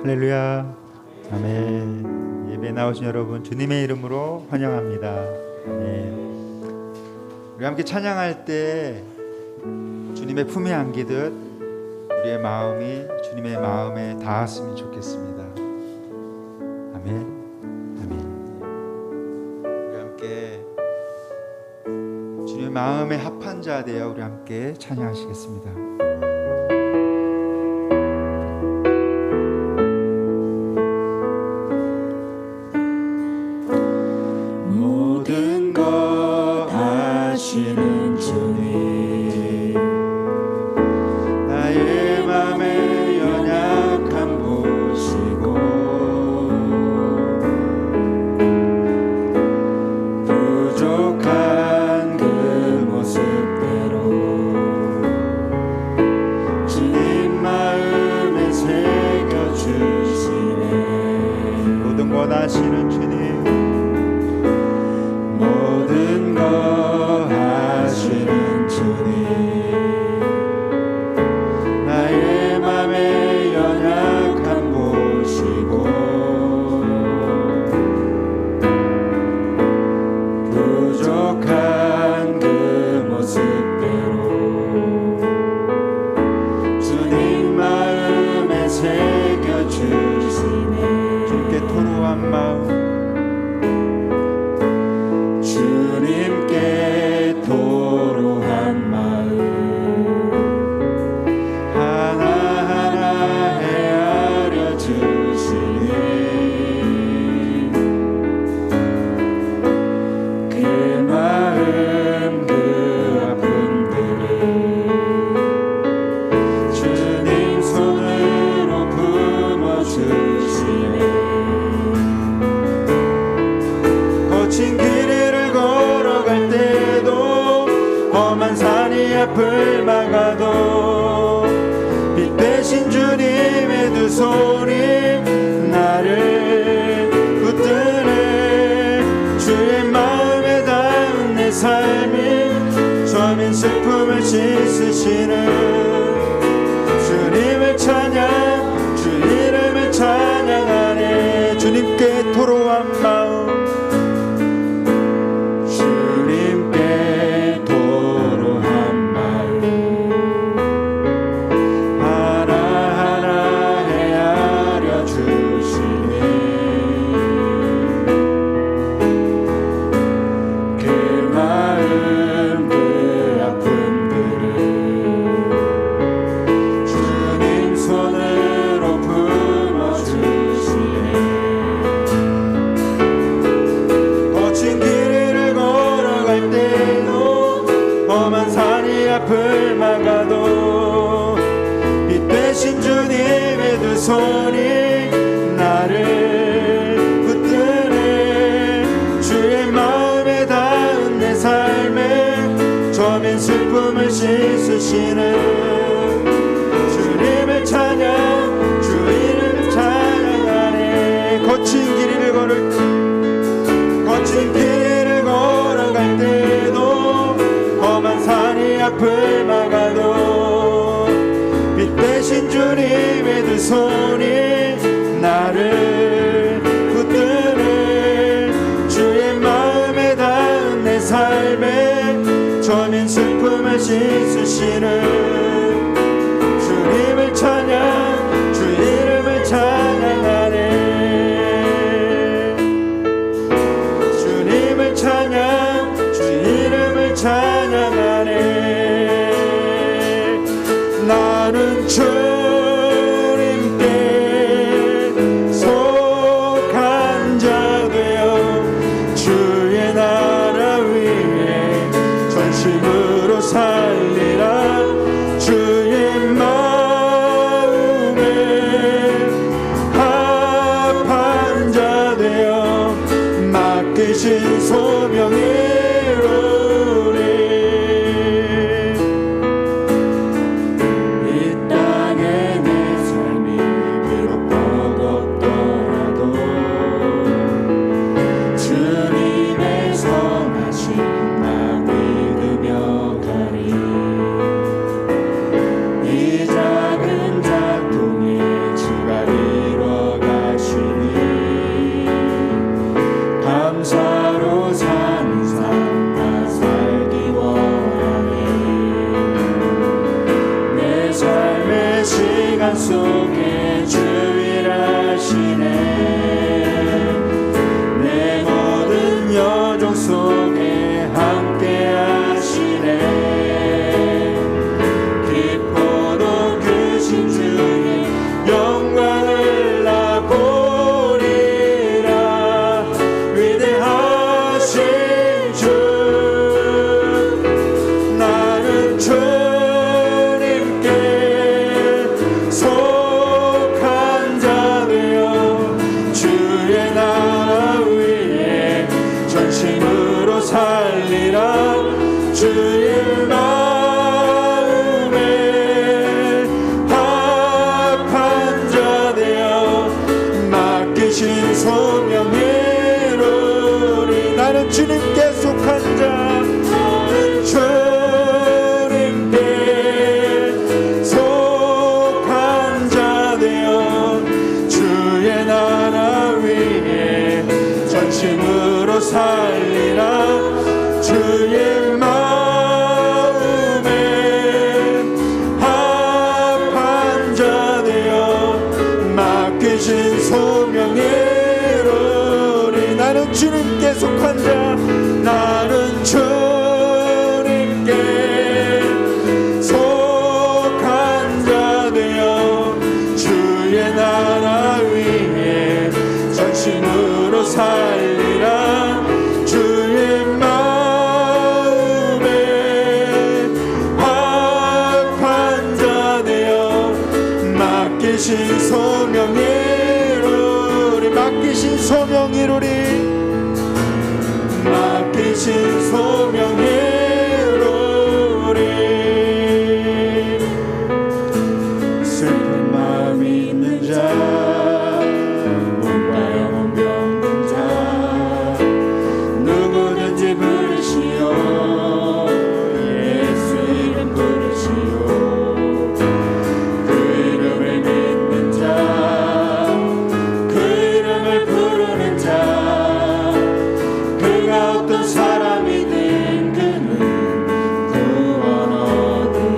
할렐루야. 아멘. 예배 나오신 여러분 주님의 이름으로 환영합니다. 네. 우리 함께 찬양할 때 주님의 품에 안기듯 우리의 마음이 주님의 마음에 닿았으면 좋겠습니다. 아멘. 아멘. 우리 함께 주님의 마음에 합한 자 되어 우리 함께 찬양하시겠습니다. 하시는 주님, 모든 거 하시는 주님, 나의 맘에 연약함 보시고 부족한 그 모습대로 주님 마음에 새겨주시네. 주께 토로한 마음, 주님께 토로한 마음 하나하나 헤아려 주시네. 그 마음 그 아픔들을 주님 손으로 품어주시네. 거친 길을 걸어갈 때도 험한 산이 앞을 막아도 빛 대신 주님의 두 손이 나를 붙드네. 주의 마음에 닿은 내 삶이 저민 슬픔을 씻으시는 주님을 찬양, 주 이름을 찬양하네. 주님께 토로한 마음, 앞을 막아도 빛 대신 주님의 두 손이 나를 붙드네. 주의 마음에 닿은 내 삶에 저민 슬픔을 씻으시는 주님을 찬양, 주 이름을 찬양하네. 거친 길을 걸어갈 때도 험한 산이 앞을 막아도 빛 대신 주님의 두 손이 나를 붙드네. 주의 마음에 닿은 내 삶에 저민 슬픔을 씻으시는 주님을 찬양, 주 이름을 찬양하네. 주님을 찬양, 주 이름을 찬양하네. 나는 주님께 속한 자 되어 주의 나라 위에 전심으로 살리라. 주의 마음에 합한 자 되어 맡기신 소명이 이 작은 작동에 주가 이루어 시간 속에 주일하시네. 내 모든 여정 속에 함께 하시네. 기뻐도 그 심중에 영광을 나 보리라. 위대하신 주 나는 주님께 속한 자 되어 주의 나라 위에 전심으로 살리라. 주의 마음에 합한 자 되어 맡기신 소명 이루리. 나는 주님께 속한 자, 나는 주님께 속한 자 되어 주의 나라 위에 전심으로 살리라. 주의 마음에 합한 자 되어 맡기신 소명 이루리. 나는 주님께 속한 자, 나는 주님께 속한 자 되어 주의 나라 위에 전심으로 살리라. 주의 마음에 합한 자 되어 맡기신 소명 이루리. 맡기신 소명 이루리. 맡기신 소명 이루리. 슬픈 마음 있는 자, 몸과 영혼 병든 자 누구든지 부르시오. 예수 이름 부르시오. 그 이름을 믿는 자, 그 이름을 부르는 자, 그가 어떤 사람이든 그는 구원 얻으리.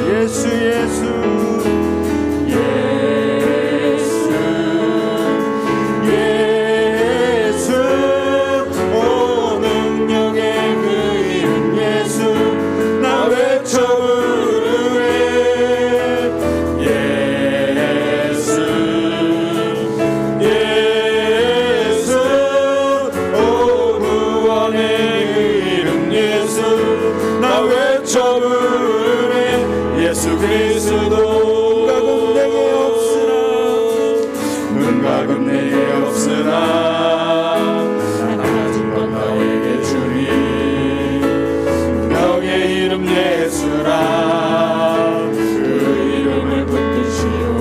예수 예수 예수 오 능력의 그 이름 예수 나 외쳐 부르네. 예수 예수 오 구원의 그 이름 예수 나 외쳐 부르네. 예수 그리스도 문과금 내게 없으나 난 가진 건 너에게 주리. 너의 이름 예수라. 그 이름을 붙드시오.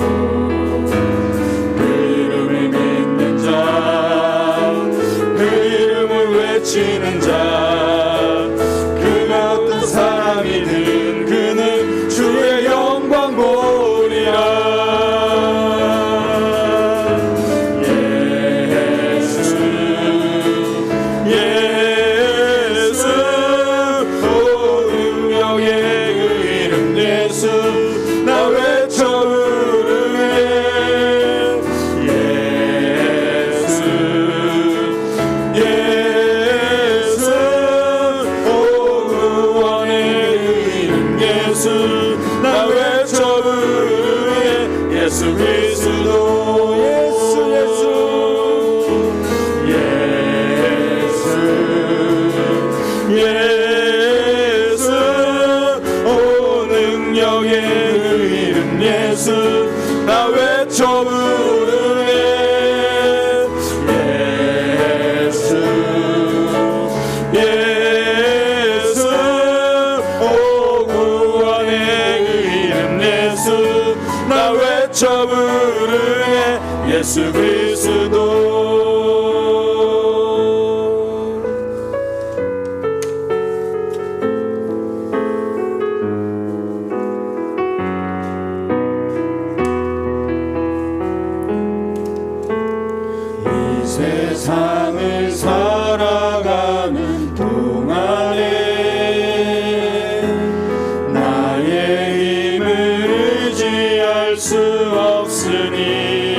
그 이름을 믿는 자, 그 이름을 외치는 자, 그가 어떤 사람이든 그는 주의 영광 보리라. 예수 오 능력의 그 이름 예수 나 외쳐 부르네. 예수 예수 오 구원의 그 이름 예수 나 외쳐 부르네. 예수 그리스도 예수 예수 예수 오 능력의 그 이름 예수 나 외쳐 부르네. 예수 예수 오 구원의 그 이름 예수 나 외쳐 부르네. 예수 그리스도 세상을 살아가는 동안에 나의 힘을 의지하 의지할 수 없으니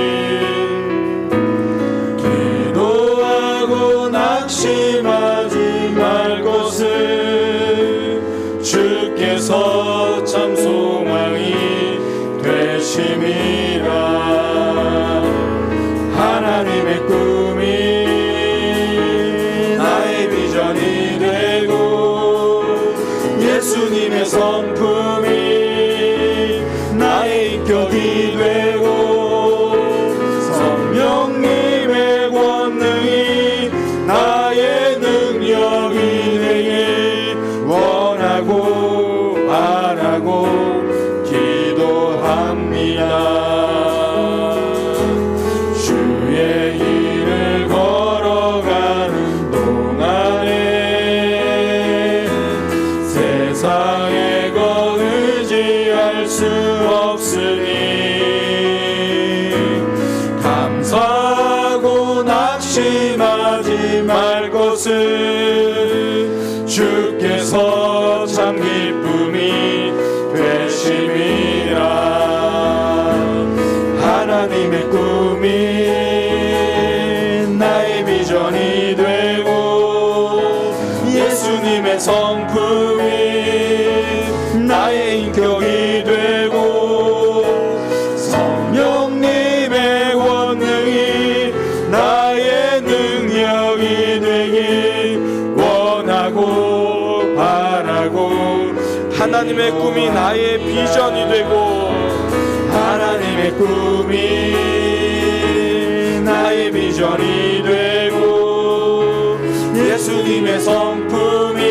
기도하고 낙심하지 말 것을 주께서 참 소망이 되심이라. 하나님의 꿈이 나의 비전이 되고 예수님의 성품이 나의 인격이 되고 성령님의 권능이 나의 능력이 되길 원하고 바라고 기도합니다. 주의 길을 걸어가는 동안에 세상에 것 의지할 수 없으니 감사하고 낙심하지 말 것을 주께서 참 기쁨이 되심이라. 하나님의 꿈이 나의 비전이 되고 예수님의 성품이 나의 인격이 되고 성령님의 권능이 나의 능력이 되길 원하고 바라고 하나님의 꿈이 나의 비전이 되고 하나님의 꿈이 나의 비전이 되고 예수님의 성품이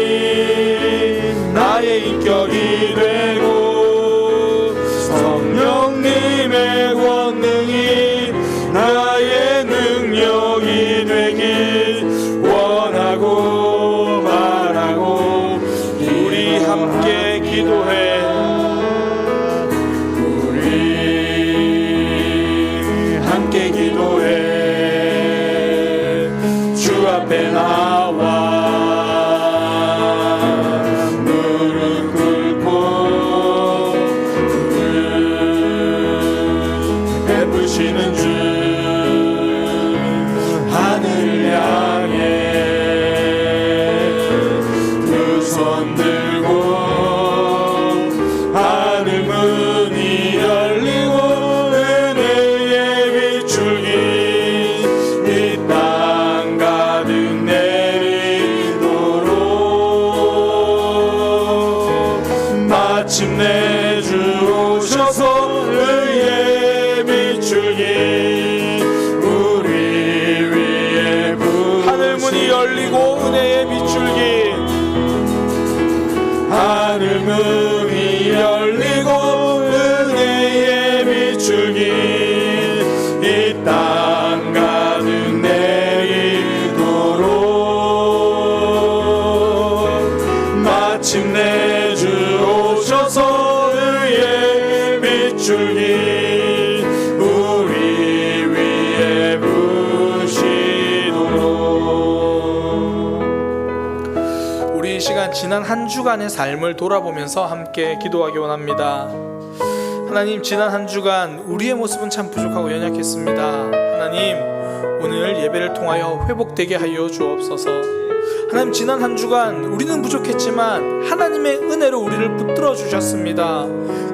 나의 인격이 되고 성령님의 권능이 나의 능력이 되길 원하고 바라고. 우리 함께 기도해. 함께 기도해. 주 앞에 나와 무릎 꿇고 베푸시는 주 하늘 향해 두 손 들고 하늘 문이 열리고 은혜의 비출기 이 땅 가득 내리도록 마침내 주 오셔서 의의 비출기 우리 위에 하늘 문이 열리고 은혜의 비출기 하늘 문이 열리고 은혜의 비출기 이 땅 가득 내리도록 마침내 주 오셔서 의의 비출기 우리 위에 부시도록. 우리 이 시간 지난 한 주간의 삶을 돌아보면서 함께 기도하기 원합니다. 하나님, 지난 한 주간 우리의 모습은 참 부족하고 연약했습니다. 하나님, 오늘 예배를 통하여 회복되게 하여 주옵소서. 하나님, 지난 한 주간 우리는 부족했지만 하나님의 은혜로 우리를 붙들어 주셨습니다.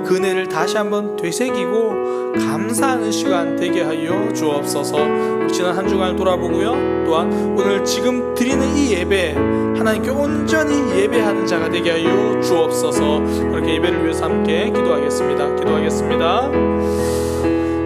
그 은혜를 다시 한번 되새기고 감사하는 시간 되게 하여 주옵소서. 우리 지난 한 주간을 돌아보고요, 또한 오늘 지금 드리는 이 예배 하나님께 온전히 예배하는 자가 되게 하여 주옵소서. 그렇게 예배를 위해서 함께 기도하겠습니다.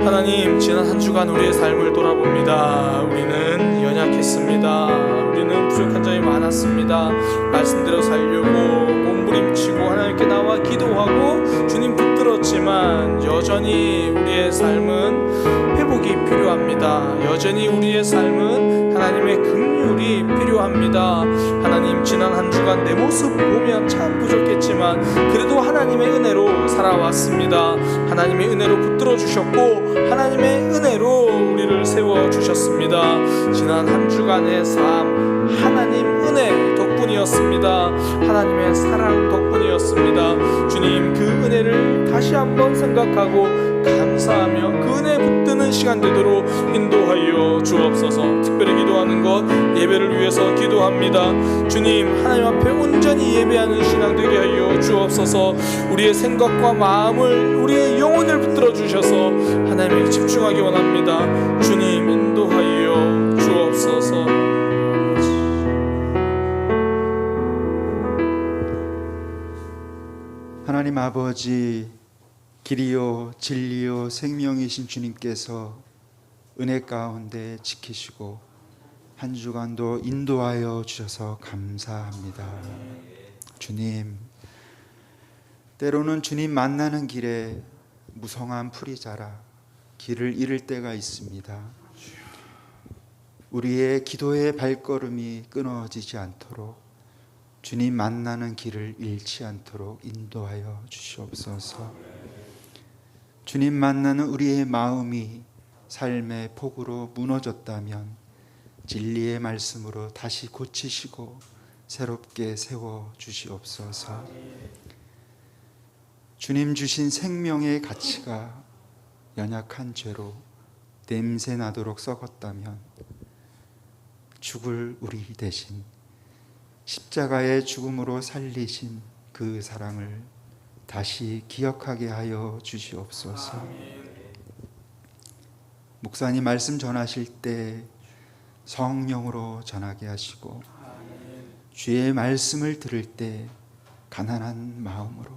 하나님, 지난 한 주간 우리의 삶을 돌아봅니다. 우리는 연약했습니다. 우리는 부족한 점이 많았습니다. 말씀대로 살려고 몸부림치고 하나님께 나와 기도하고 주님 붙들었지만 여전히 우리의 삶은 회복이 필요합니다. 여전히 우리의 삶은 하나님의 긍휼이 필요합니다. 하나님, 지난 한 주간 내 모습 보면 참 부족했지만 그래도 하나님의 은혜로 살아왔습니다. 하나님의 은혜로 붙들어 주셨고 하나님의 은혜로 우리를 세워주셨습니다. 지난 한 주간의 삶 하나님 은혜 덕분이었습니다. 하나님의 사랑 덕분이었습니다. 주님, 그 은혜를 다시 한번 생각하고 감사하며 그 은혜 붙드는 시간 되도록 인도하여 주옵소서. 특별히 기도하는 것 예배를 위해서 기도합니다. 주님, 하나님 앞에 온전히 예배하는 신앙 되게 하여 주옵소서. 우리의 생각과 마음을, 우리의 영혼을 붙들어 주셔서 하나님에게 집중하기 원합니다. 주님, 인도하여 주옵소서. 하나님 아버지, 길이요 진리요 생명이신 주님께서 은혜 가운데 지키시고 한 주간도 인도하여 주셔서 감사합니다. 주님, 때로는 주님 만나는 길에 무성한 풀이 자라 길을 잃을 때가 있습니다. 우리의 기도의 발걸음이 끊어지지 않도록 주님 만나는 길을 잃지 않도록 인도하여 주시옵소서. 주님 만나는 우리의 마음이 삶의 폭우로 무너졌다면 진리의 말씀으로 다시 고치시고 새롭게 세워 주시옵소서. 주님 주신 생명의 가치가 연약한 죄로 냄새 나도록 썩었다면 죽을 우리 대신 십자가의 죽음으로 살리신 그 사랑을 다시 기억하게 하여 주시옵소서. 목사님 말씀 전하실 때 성령으로 전하게 하시고 주의 말씀을 들을 때 가난한 마음으로,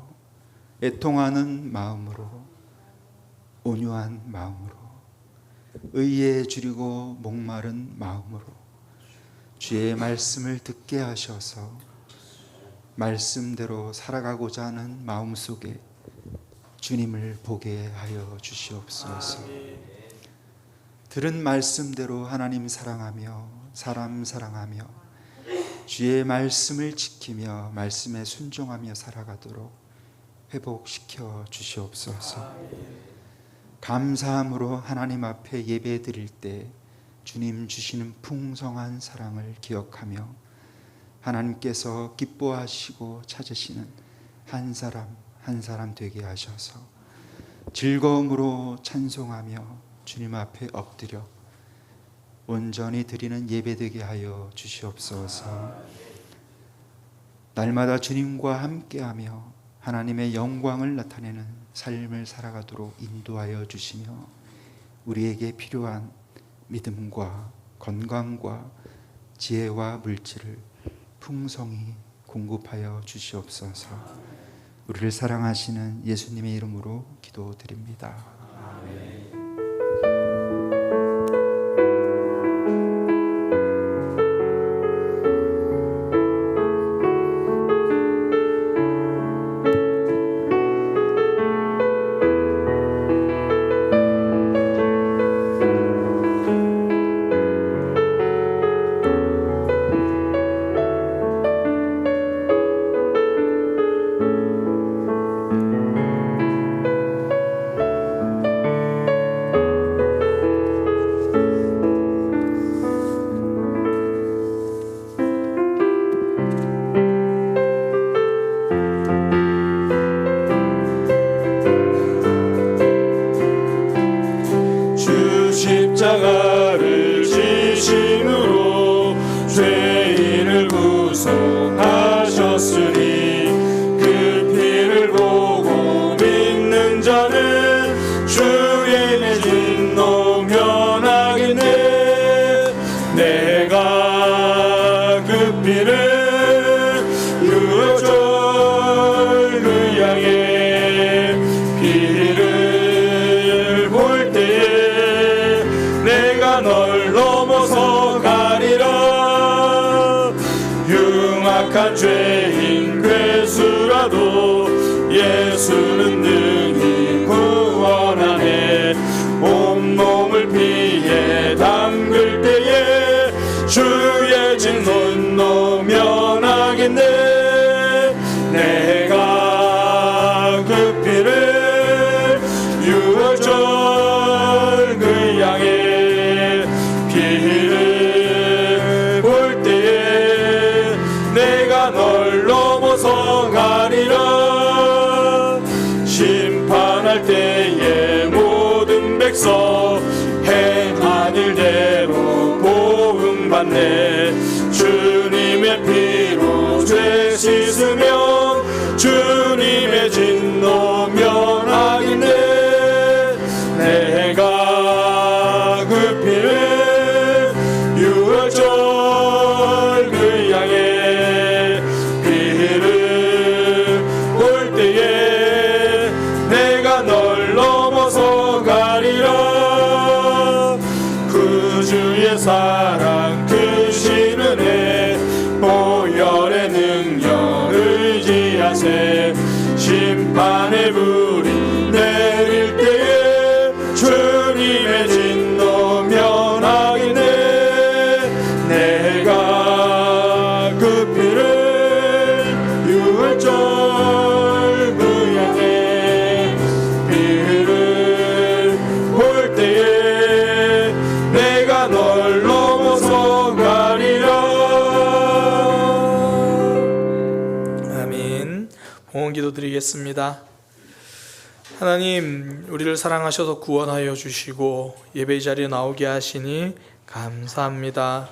애통하는 마음으로, 온유한 마음으로, 의에 줄이고 목마른 마음으로 주의 말씀을 듣게 하셔서 말씀대로 살아가고자 하는 마음속에 주님을 보게 하여 주시옵소서. 들은 말씀대로 하나님 사랑하며 사람 사랑하며 주의 말씀을 지키며 말씀에 순종하며 살아가도록 회복시켜 주시옵소서. 감사함으로 하나님 앞에 예배 드릴 때 주님 주시는 풍성한 사랑을 기억하며 하나님께서 기뻐하시고 찾으시는 한 사람 한 사람 되게 하셔서 즐거움으로 찬송하며 주님 앞에 엎드려 온전히 드리는 예배 되게 하여 주시옵소서. 날마다 주님과 함께하며 하나님의 영광을 나타내는 삶을 살아가도록 인도하여 주시며 우리에게 필요한 믿음과 건강과 지혜와 물질을 풍성히 공급하여 주시옵소서. 우리를 사랑하시는 예수님의 이름으로 기도드립니다. 아멘. 십자가를 지심으로 죄인을 구속하셨으니 그 피를 보고 믿는 자는 주의 진노 면하겠네. 내가 그 피를 유월절 그 양의 피를 볼 때에 내가 널 넘어서 가 내가 그 피를 유월절 그 양의 피를 볼 때에 내가 널 넘어서 가리라. 그 주의 사랑 크신 은혜 보혈의 능력을 의지하세. 심판의 불이 내릴 때에 주님의 진노 면하겠네. 내가 그 피를 유월절 그 양의 피를 볼 때에 내가 널 넘어서 가리라. 아멘. 봉헌 기도 드리겠습니다. 하나님, 우리를 사랑하셔서 구원하여 주시고 예배의 자리에 나오게 하시니 감사합니다.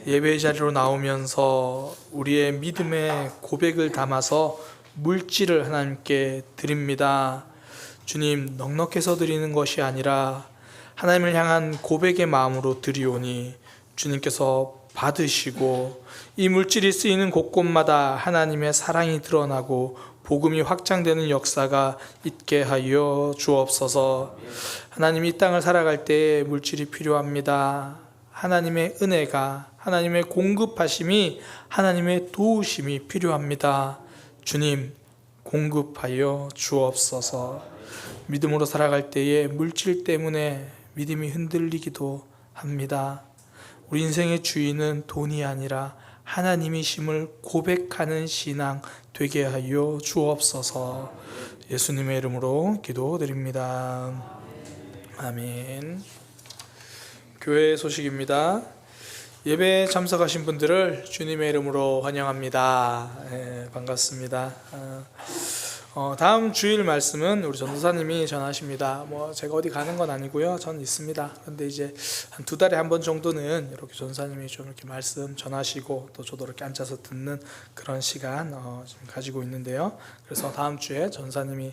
예배의 자리로 나오면서 우리의 믿음의 고백을 담아서 물질을 하나님께 드립니다. 주님, 넉넉해서 드리는 것이 아니라 하나님을 향한 고백의 마음으로 드리오니 주님께서 받으시고 이 물질이 쓰이는 곳곳마다 하나님의 사랑이 드러나고 복음이 확장되는 역사가 있게 하여 주옵소서. 하나님, 이 땅을 살아갈 때 물질이 필요합니다. 하나님의 은혜가, 하나님의 공급하심이, 하나님의 도우심이 필요합니다. 주님, 공급하여 주옵소서. 믿음으로 살아갈 때에 물질 때문에 믿음이 흔들리기도 합니다. 우리 인생의 주인은 돈이 아니라 하나님이심을 고백하는 신앙 되게 하여 주옵소서. 예수님의 이름으로 기도드립니다. 아멘. 교회 소식입니다. 예배에 참석하신 분들을 주님의 이름으로 환영합니다. 반갑습니다. 다음 주일 말씀은 우리 전도사님이 전하십니다. 제가 어디 가는 건 아니고요. 저는 있습니다. 그런데 이제 한 2달에 한 번 정도는 이렇게 전도사님이 좀 이렇게 말씀 전하시고 또 저도 이렇게 앉아서 듣는 그런 시간 지금 가지고 있는데요. 그래서 다음 주에 전도사님이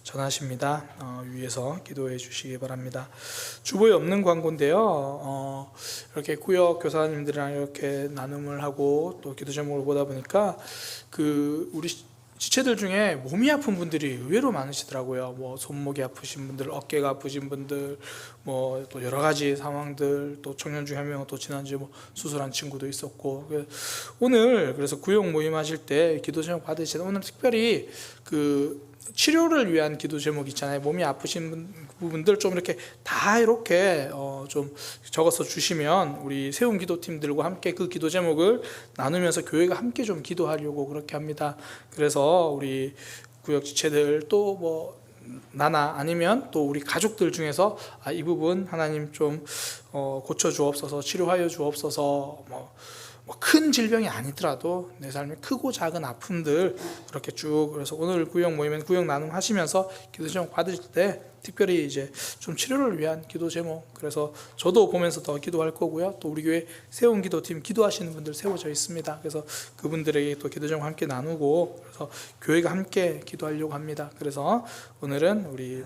전하십니다. 위에서 기도해 주시기 바랍니다. 주보에 없는 광고인데요. 이렇게 구역 교사님들이랑 이렇게 나눔을 하고 또 기도 제목을 보다 보니까 우리 지체들 중에 몸이 아픈 분들이 의외로 많으시더라고요. 손목이 아프신 분들, 어깨가 아프신 분들, 또 여러 가지 상황들, 또 청년 중에 한 명은 또 지난주에 수술한 친구도 있었고, 오늘 그래서 구역 모임하실 때 기도 제목 받으실 때 오늘 특별히 치료를 위한 기도 제목 있잖아요. 몸이 아프신 부분들 좀 이렇게 다 이렇게 좀 적어서 주시면 우리 세운 기도팀들과 함께 그 기도 제목을 나누면서 교회가 함께 좀 기도하려고 그렇게 합니다. 그래서 우리 구역 지체들 또 나나 아니면 또 우리 가족들 중에서 이 부분 하나님 좀 고쳐 주옵소서, 치료하여 주옵소서, 큰 질병이 아니더라도 내 삶의 크고 작은 아픔들 그렇게 쭉, 그래서 오늘 구역 모이면 구역 나눔 하시면서 기도 제목 받으실 때 특별히 이제 좀 치료를 위한 기도 제목, 그래서 저도 보면서 더 기도할 거고요. 또 우리 교회 세운 기도팀 기도하시는 분들 세워져 있습니다. 그래서 그분들에게 또 기도 제목 함께 나누고, 그래서 교회가 함께 기도하려고 합니다. 그래서 오늘은 우리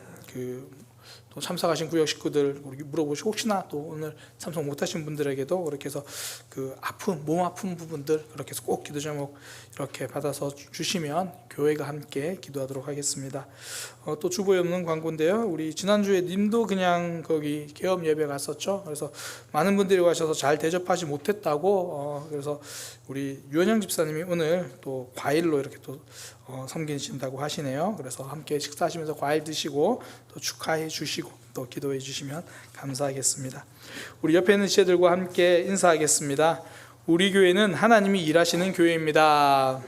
또 참석하신 구역 식구들 우리 물어보시고, 혹시나 또 오늘 참석 못하신 분들에게도 그렇게 해서 몸 아픈 부분들 그렇게 해서 꼭 기도 제목 이렇게 받아서 주시면 교회가 함께 기도하도록 하겠습니다. 또 주보에 없는 광고인데요. 우리 지난주에 님도 그냥 거기 개업 예배 갔었죠. 그래서 많은 분들이 가셔서 잘 대접하지 못했다고, 그래서 우리 유원영 집사님이 오늘 또 과일로 이렇게 또 섬기신다고 하시네요. 그래서 함께 식사하시면서 과일 드시고 또 축하해 주시고 또 기도해 주시면 감사하겠습니다. 우리 옆에 있는 지체들과 함께 인사하겠습니다. 우리 교회는 하나님이 일하시는 교회입니다.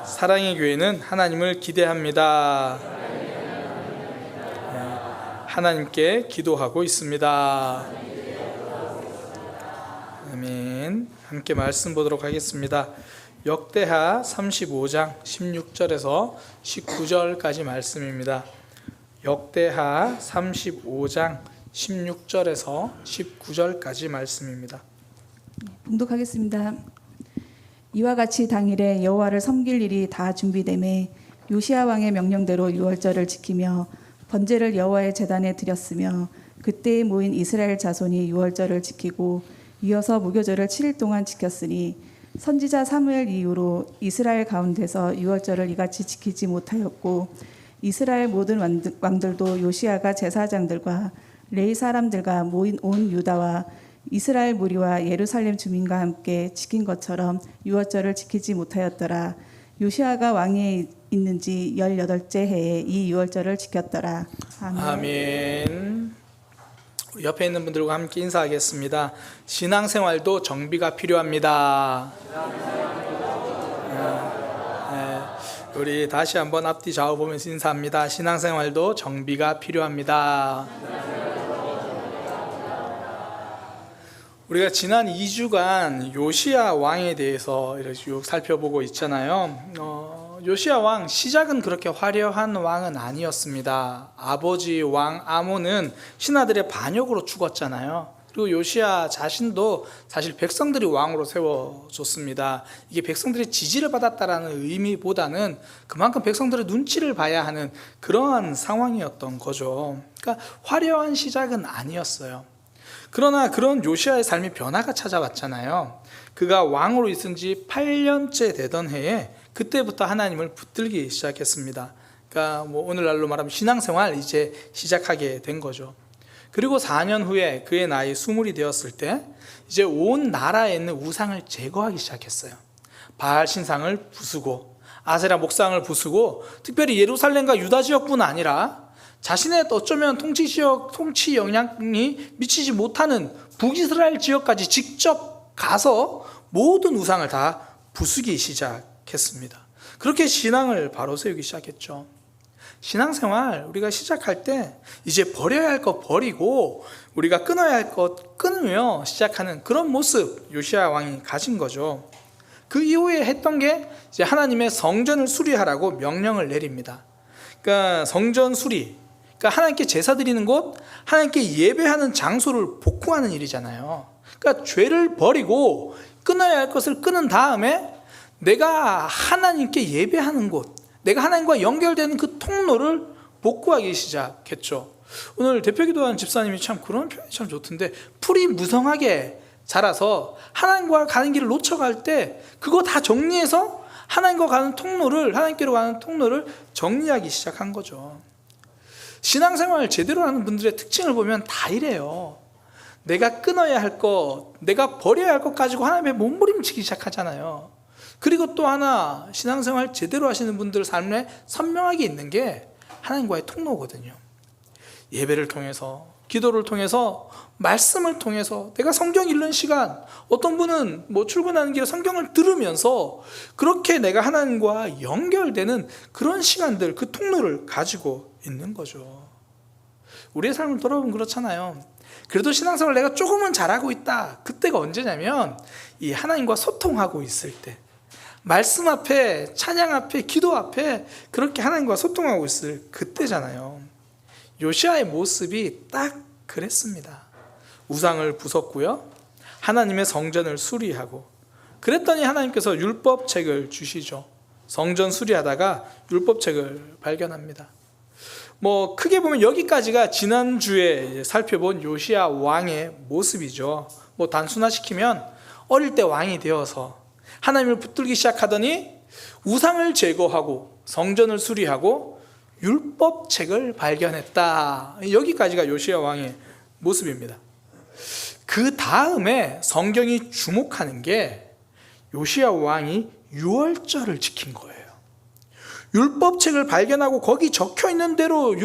사랑의 교회는 하나님을 기대합니다. 하나님께 기도하고 있습니다. 아멘. 함께 말씀 보도록 하겠습니다. 역대하 35장 16절에서 19절까지 말씀입니다. 역대하 35장 16절에서 19절까지 말씀입니다. 봉독하겠습니다. 이와 같이 당일에 여호와를 섬길 일이 다 준비되매 요시야 왕의 명령대로 유월절을 지키며 번제를 여호와의 제단에 드렸으며 그때에 모인 이스라엘 자손이 유월절을 지키고 이어서 무교절을 7일 동안 지켰으니 선지자 사무엘 이후로 이스라엘 가운데서 유월절을 이같이 지키지 못하였고 이스라엘 모든 왕들도 요시야가 제사장들과 레위 사람들과 모인 온 유다와 이스라엘 무리와 예루살렘 주민과 함께 지킨 것처럼 유월절을 지키지 못하였더라. 요시야가 왕위에 있는지 18째 해에 이 유월절을 지켰더라. 아멘. 아멘. 우리 옆에 있는 분들과 함께 인사하겠습니다. 신앙생활도 정비가 필요합니다. 우리 다시 한번 앞뒤 좌우 보면서 인사합니다. 신앙생활도 정비가 필요합니다. 우리가 지난 2주간 요시야 왕에 대해서 이렇게 쭉 살펴보고 있잖아요. 요시야 왕 시작은 그렇게 화려한 왕은 아니었습니다. 아버지 왕 아몬은 신하들의 반역으로 죽었잖아요. 그리고 요시야 자신도 사실 백성들이 왕으로 세워줬습니다. 이게 백성들의 지지를 받았다라는 의미보다는 그만큼 백성들의 눈치를 봐야 하는 그러한 상황이었던 거죠. 그러니까 화려한 시작은 아니었어요. 그러나 그런 요시야의 삶이 변화가 찾아왔잖아요. 그가 왕으로 있은 지 8년째 되던 해에 그때부터 하나님을 붙들기 시작했습니다. 그러니까 뭐 오늘날로 말하면 신앙생활 이제 시작하게 된 거죠. 그리고 4년 후에 그의 나이 20이 되었을 때 이제 온 나라에 있는 우상을 제거하기 시작했어요. 바알 신상을 부수고 아세라 목상을 부수고 특별히 예루살렘과 유다 지역뿐 아니라 자신의 어쩌면 통치 영향이 미치지 못하는 북이스라엘 지역까지 직접 가서 모든 우상을 다 부수기 시작했습니다. 그렇게 신앙을 바로 세우기 시작했죠. 신앙생활 우리가 시작할 때 이제 버려야 할 것 버리고 우리가 끊어야 할 것 끊으며 시작하는 그런 모습 요시야 왕이 가진 거죠. 그 이후에 했던 게 이제 하나님의 성전을 수리하라고 명령을 내립니다. 그러니까 성전 수리, 그러니까 하나님께 제사 드리는 곳, 하나님께 예배하는 장소를 복구하는 일이잖아요. 그러니까 죄를 버리고 끊어야 할 것을 끊은 다음에 내가 하나님께 예배하는 곳, 내가 하나님과 연결되는 그 통로를 복구하기 시작했죠. 오늘 대표기도하는 집사님이 참 그런 표현이 참 좋던데, 풀이 무성하게 자라서 하나님과 가는 길을 놓쳐갈 때 그거 다 정리해서 하나님과 가는 통로를, 하나님께로 가는 통로를 정리하기 시작한 거죠. 신앙생활을 제대로 하는 분들의 특징을 보면 다 이래요. 내가 끊어야 할 것, 내가 버려야 할 것 가지고 하나님의 몸부림치기 시작하잖아요. 그리고 또 하나, 신앙생활 제대로 하시는 분들 삶에 선명하게 있는 게 하나님과의 통로거든요. 예배를 통해서, 기도를 통해서, 말씀을 통해서, 내가 성경 읽는 시간, 어떤 분은 뭐 출근하는 길에 성경을 들으면서 그렇게 내가 하나님과 연결되는 그런 시간들, 그 통로를 가지고 있는 거죠. 우리의 삶을 돌아보면 그렇잖아요. 그래도 신앙생활 내가 조금은 잘하고 있다. 그때가 언제냐면 이 하나님과 소통하고 있을 때, 말씀 앞에, 찬양 앞에, 기도 앞에 그렇게 하나님과 소통하고 있을 그때잖아요. 요시야의 모습이 딱 그랬습니다. 우상을 부쉈고요, 하나님의 성전을 수리하고, 그랬더니 하나님께서 율법책을 주시죠. 성전 수리하다가 율법책을 발견합니다. 뭐 크게 보면 여기까지가 지난주에 살펴본 요시야 왕의 모습이죠. 뭐 단순화시키면 어릴 때 왕이 되어서 하나님을 붙들기 시작하더니 우상을 제거하고 성전을 수리하고 율법책을 발견했다. 여기까지가 요시야 왕의 모습입니다. 그 다음에 성경이 주목하는 게 요시야 왕이 유월절을 지킨 거예요. 율법책을 발견하고 거기 적혀있는 대로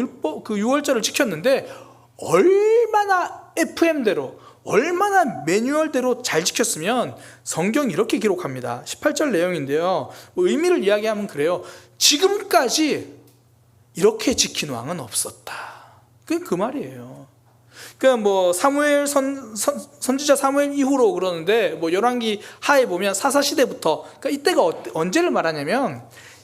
그 유월절을 지켰는데 얼마나 FM대로, 얼마나 매뉴얼대로 잘 지켰으면 성경이 이렇게 기록합니다. 18절 내용인데요, 의미를 이야기하면 그래요. 지금까지 이렇게 지킨 왕은 없었다. 그게 그 말이에요. 그러니까 뭐 사무엘 선지자 사무엘 이후로 그러는데, 뭐 열왕기 하에 보면 사사 시대부터, 그러니까 이때가 언제를 말하냐면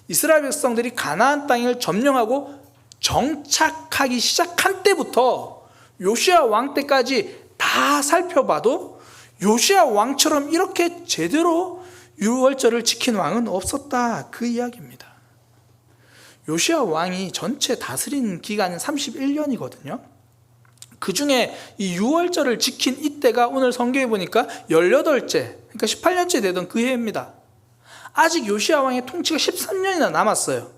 이스라엘 백성들이 가나안 땅을 점령하고 정착하기 시작한 때부터 요시야 왕 때까지 다 살펴봐도 요시야 왕처럼 이렇게 제대로 유월절을 지킨 왕은 없었다, 그 이야기입니다. 요시야 왕이 전체 다스린 기간은 31년이거든요. 그 중에 이 유월절을 지킨 이때가 오늘 성경에 보니까 18째, 그러니까 18년째 되던 그 해입니다. 아직 요시야 왕의 통치가 13년이나 남았어요.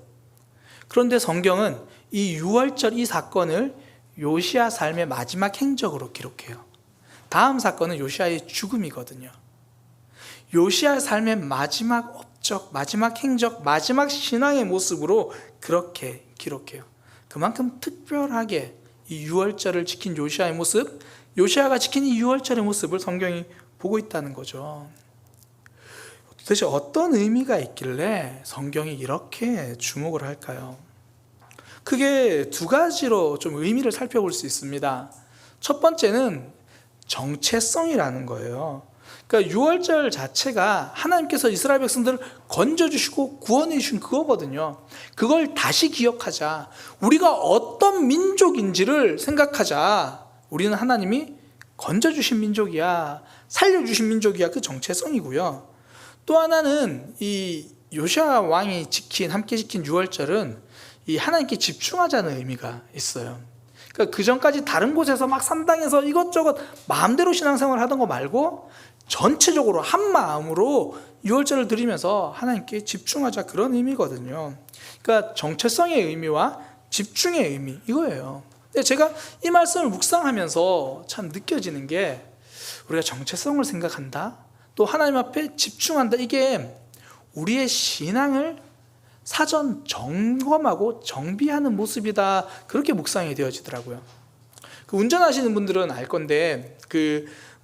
그런데 성경은 이 유월절 이 사건을 요시야 삶의 마지막 행적으로 기록해요. 다음 사건은 요시야의 죽음이거든요. 요시야 삶의 마지막 업적, 마지막 행적, 마지막 신앙의 모습으로 그렇게 기록해요. 그만큼 특별하게 이 유월절을 지킨 요시야의 모습, 요시야가 지킨 이 유월절의 모습을 성경이 보고 있다는 거죠. 도대체 어떤 의미가 있길래 성경이 이렇게 주목을 할까요? 크게 두 가지로 좀 의미를 살펴볼 수 있습니다. 첫 번째는 정체성이라는 거예요. 그러니까 유월절 자체가 하나님께서 이스라엘 백성들을 건져주시고 구원해 주신 그거거든요. 그걸 다시 기억하자. 우리가 어떤 민족인지를 생각하자. 우리는 하나님이 건져주신 민족이야, 살려주신 민족이야. 그 정체성이고요. 또 하나는 이 요시야 왕이 함께 지킨 유월절은 이 하나님께 집중하자는 의미가 있어요. 그러니까 그 전까지 다른 곳에서 막 산당에서 이것저것 마음대로 신앙생활을 하던 거 말고 전체적으로 한 마음으로 유월절을 드리면서 하나님께 집중하자, 그런 의미거든요. 그러니까 정체성의 의미와 집중의 의미, 이거예요. 근데 제가 이 말씀을 묵상하면서 참 느껴지는 게, 우리가 정체성을 생각한다, 또 하나님 앞에 집중한다, 이게 우리의 신앙을 사전 점검하고 정비하는 모습이다, 그렇게 묵상이 되어지더라고요. 그 운전하시는 분들은 알 건데,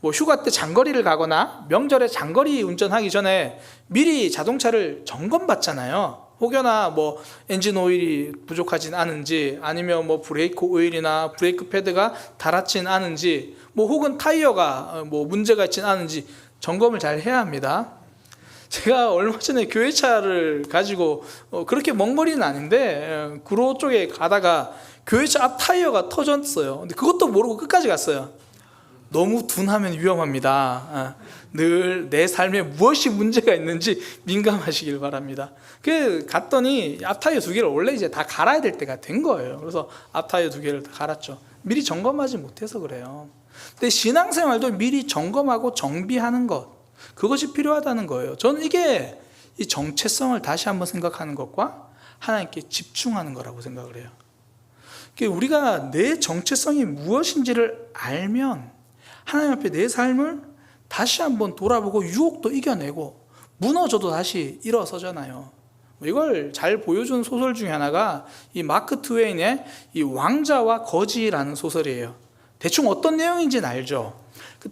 뭐 휴가 때 장거리를 가거나 명절에 장거리 운전하기 전에 미리 자동차를 점검받잖아요. 혹여나 뭐 엔진 오일이 부족하진 않은지, 아니면 뭐 브레이크 오일이나 브레이크 패드가 닳았진 않은지, 뭐 혹은 타이어가 뭐 문제가 있진 않은지 점검을 잘 해야 합니다. 제가 얼마 전에 교회차를 가지고 그렇게 먼 거리는 아닌데 구로 쪽에 가다가 교회차 앞 타이어가 터졌어요. 근데 그것도 모르고 끝까지 갔어요. 너무 둔하면 위험합니다. 늘 내 삶에 무엇이 문제가 있는지 민감하시길 바랍니다. 그 갔더니 앞 타이어 2개를 원래 이제 다 갈아야 될 때가 된 거예요. 그래서 앞 타이어 2개를 다 갈았죠. 미리 점검하지 못해서 그래요. 근데 신앙생활도 미리 점검하고 정비하는 것, 그것이 필요하다는 거예요. 저는 이게 이 정체성을 다시 한번 생각하는 것과 하나님께 집중하는 거라고 생각을 해요. 우리가 내 정체성이 무엇인지를 알면 하나님 앞에 내 삶을 다시 한번 돌아보고 유혹도 이겨내고 무너져도 다시 일어서잖아요. 이걸 잘 보여준 소설 중에 하나가 이 마크 트웨인의 이 왕자와 거지라는 소설이에요. 대충 어떤 내용인지는 알죠.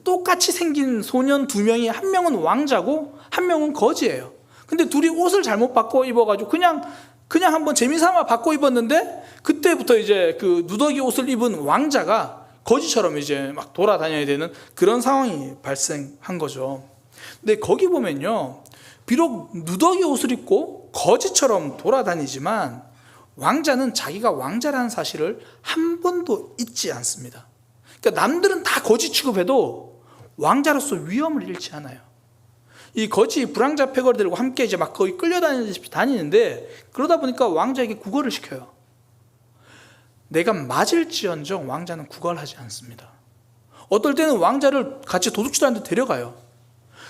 똑같이 생긴 소년 2명이, 한 명은 왕자고 한 명은 거지예요. 근데 둘이 옷을 잘못 바꿔 입어가지고 그냥 한번 재미삼아 바꿔 입었는데, 그때부터 이제 그 누더기 옷을 입은 왕자가 거지처럼 이제 막 돌아다녀야 되는 그런 상황이 발생한 거죠. 근데 거기 보면요, 비록 누더기 옷을 입고 거지처럼 돌아다니지만 왕자는 자기가 왕자라는 사실을 한 번도 잊지 않습니다. 그러니까 남들은 다 거지 취급해도 왕자로서 위험을 잃지 않아요. 이 거지 불황자 패거리들과 함께 이제 막 거의 끌려다니듯이 다니는데, 그러다 보니까 왕자에게 구걸을 시켜요. 내가 맞을지언정 왕자는 구걸하지 않습니다. 어떨 때는 왕자를 같이 도둑질하는 데 데려가요.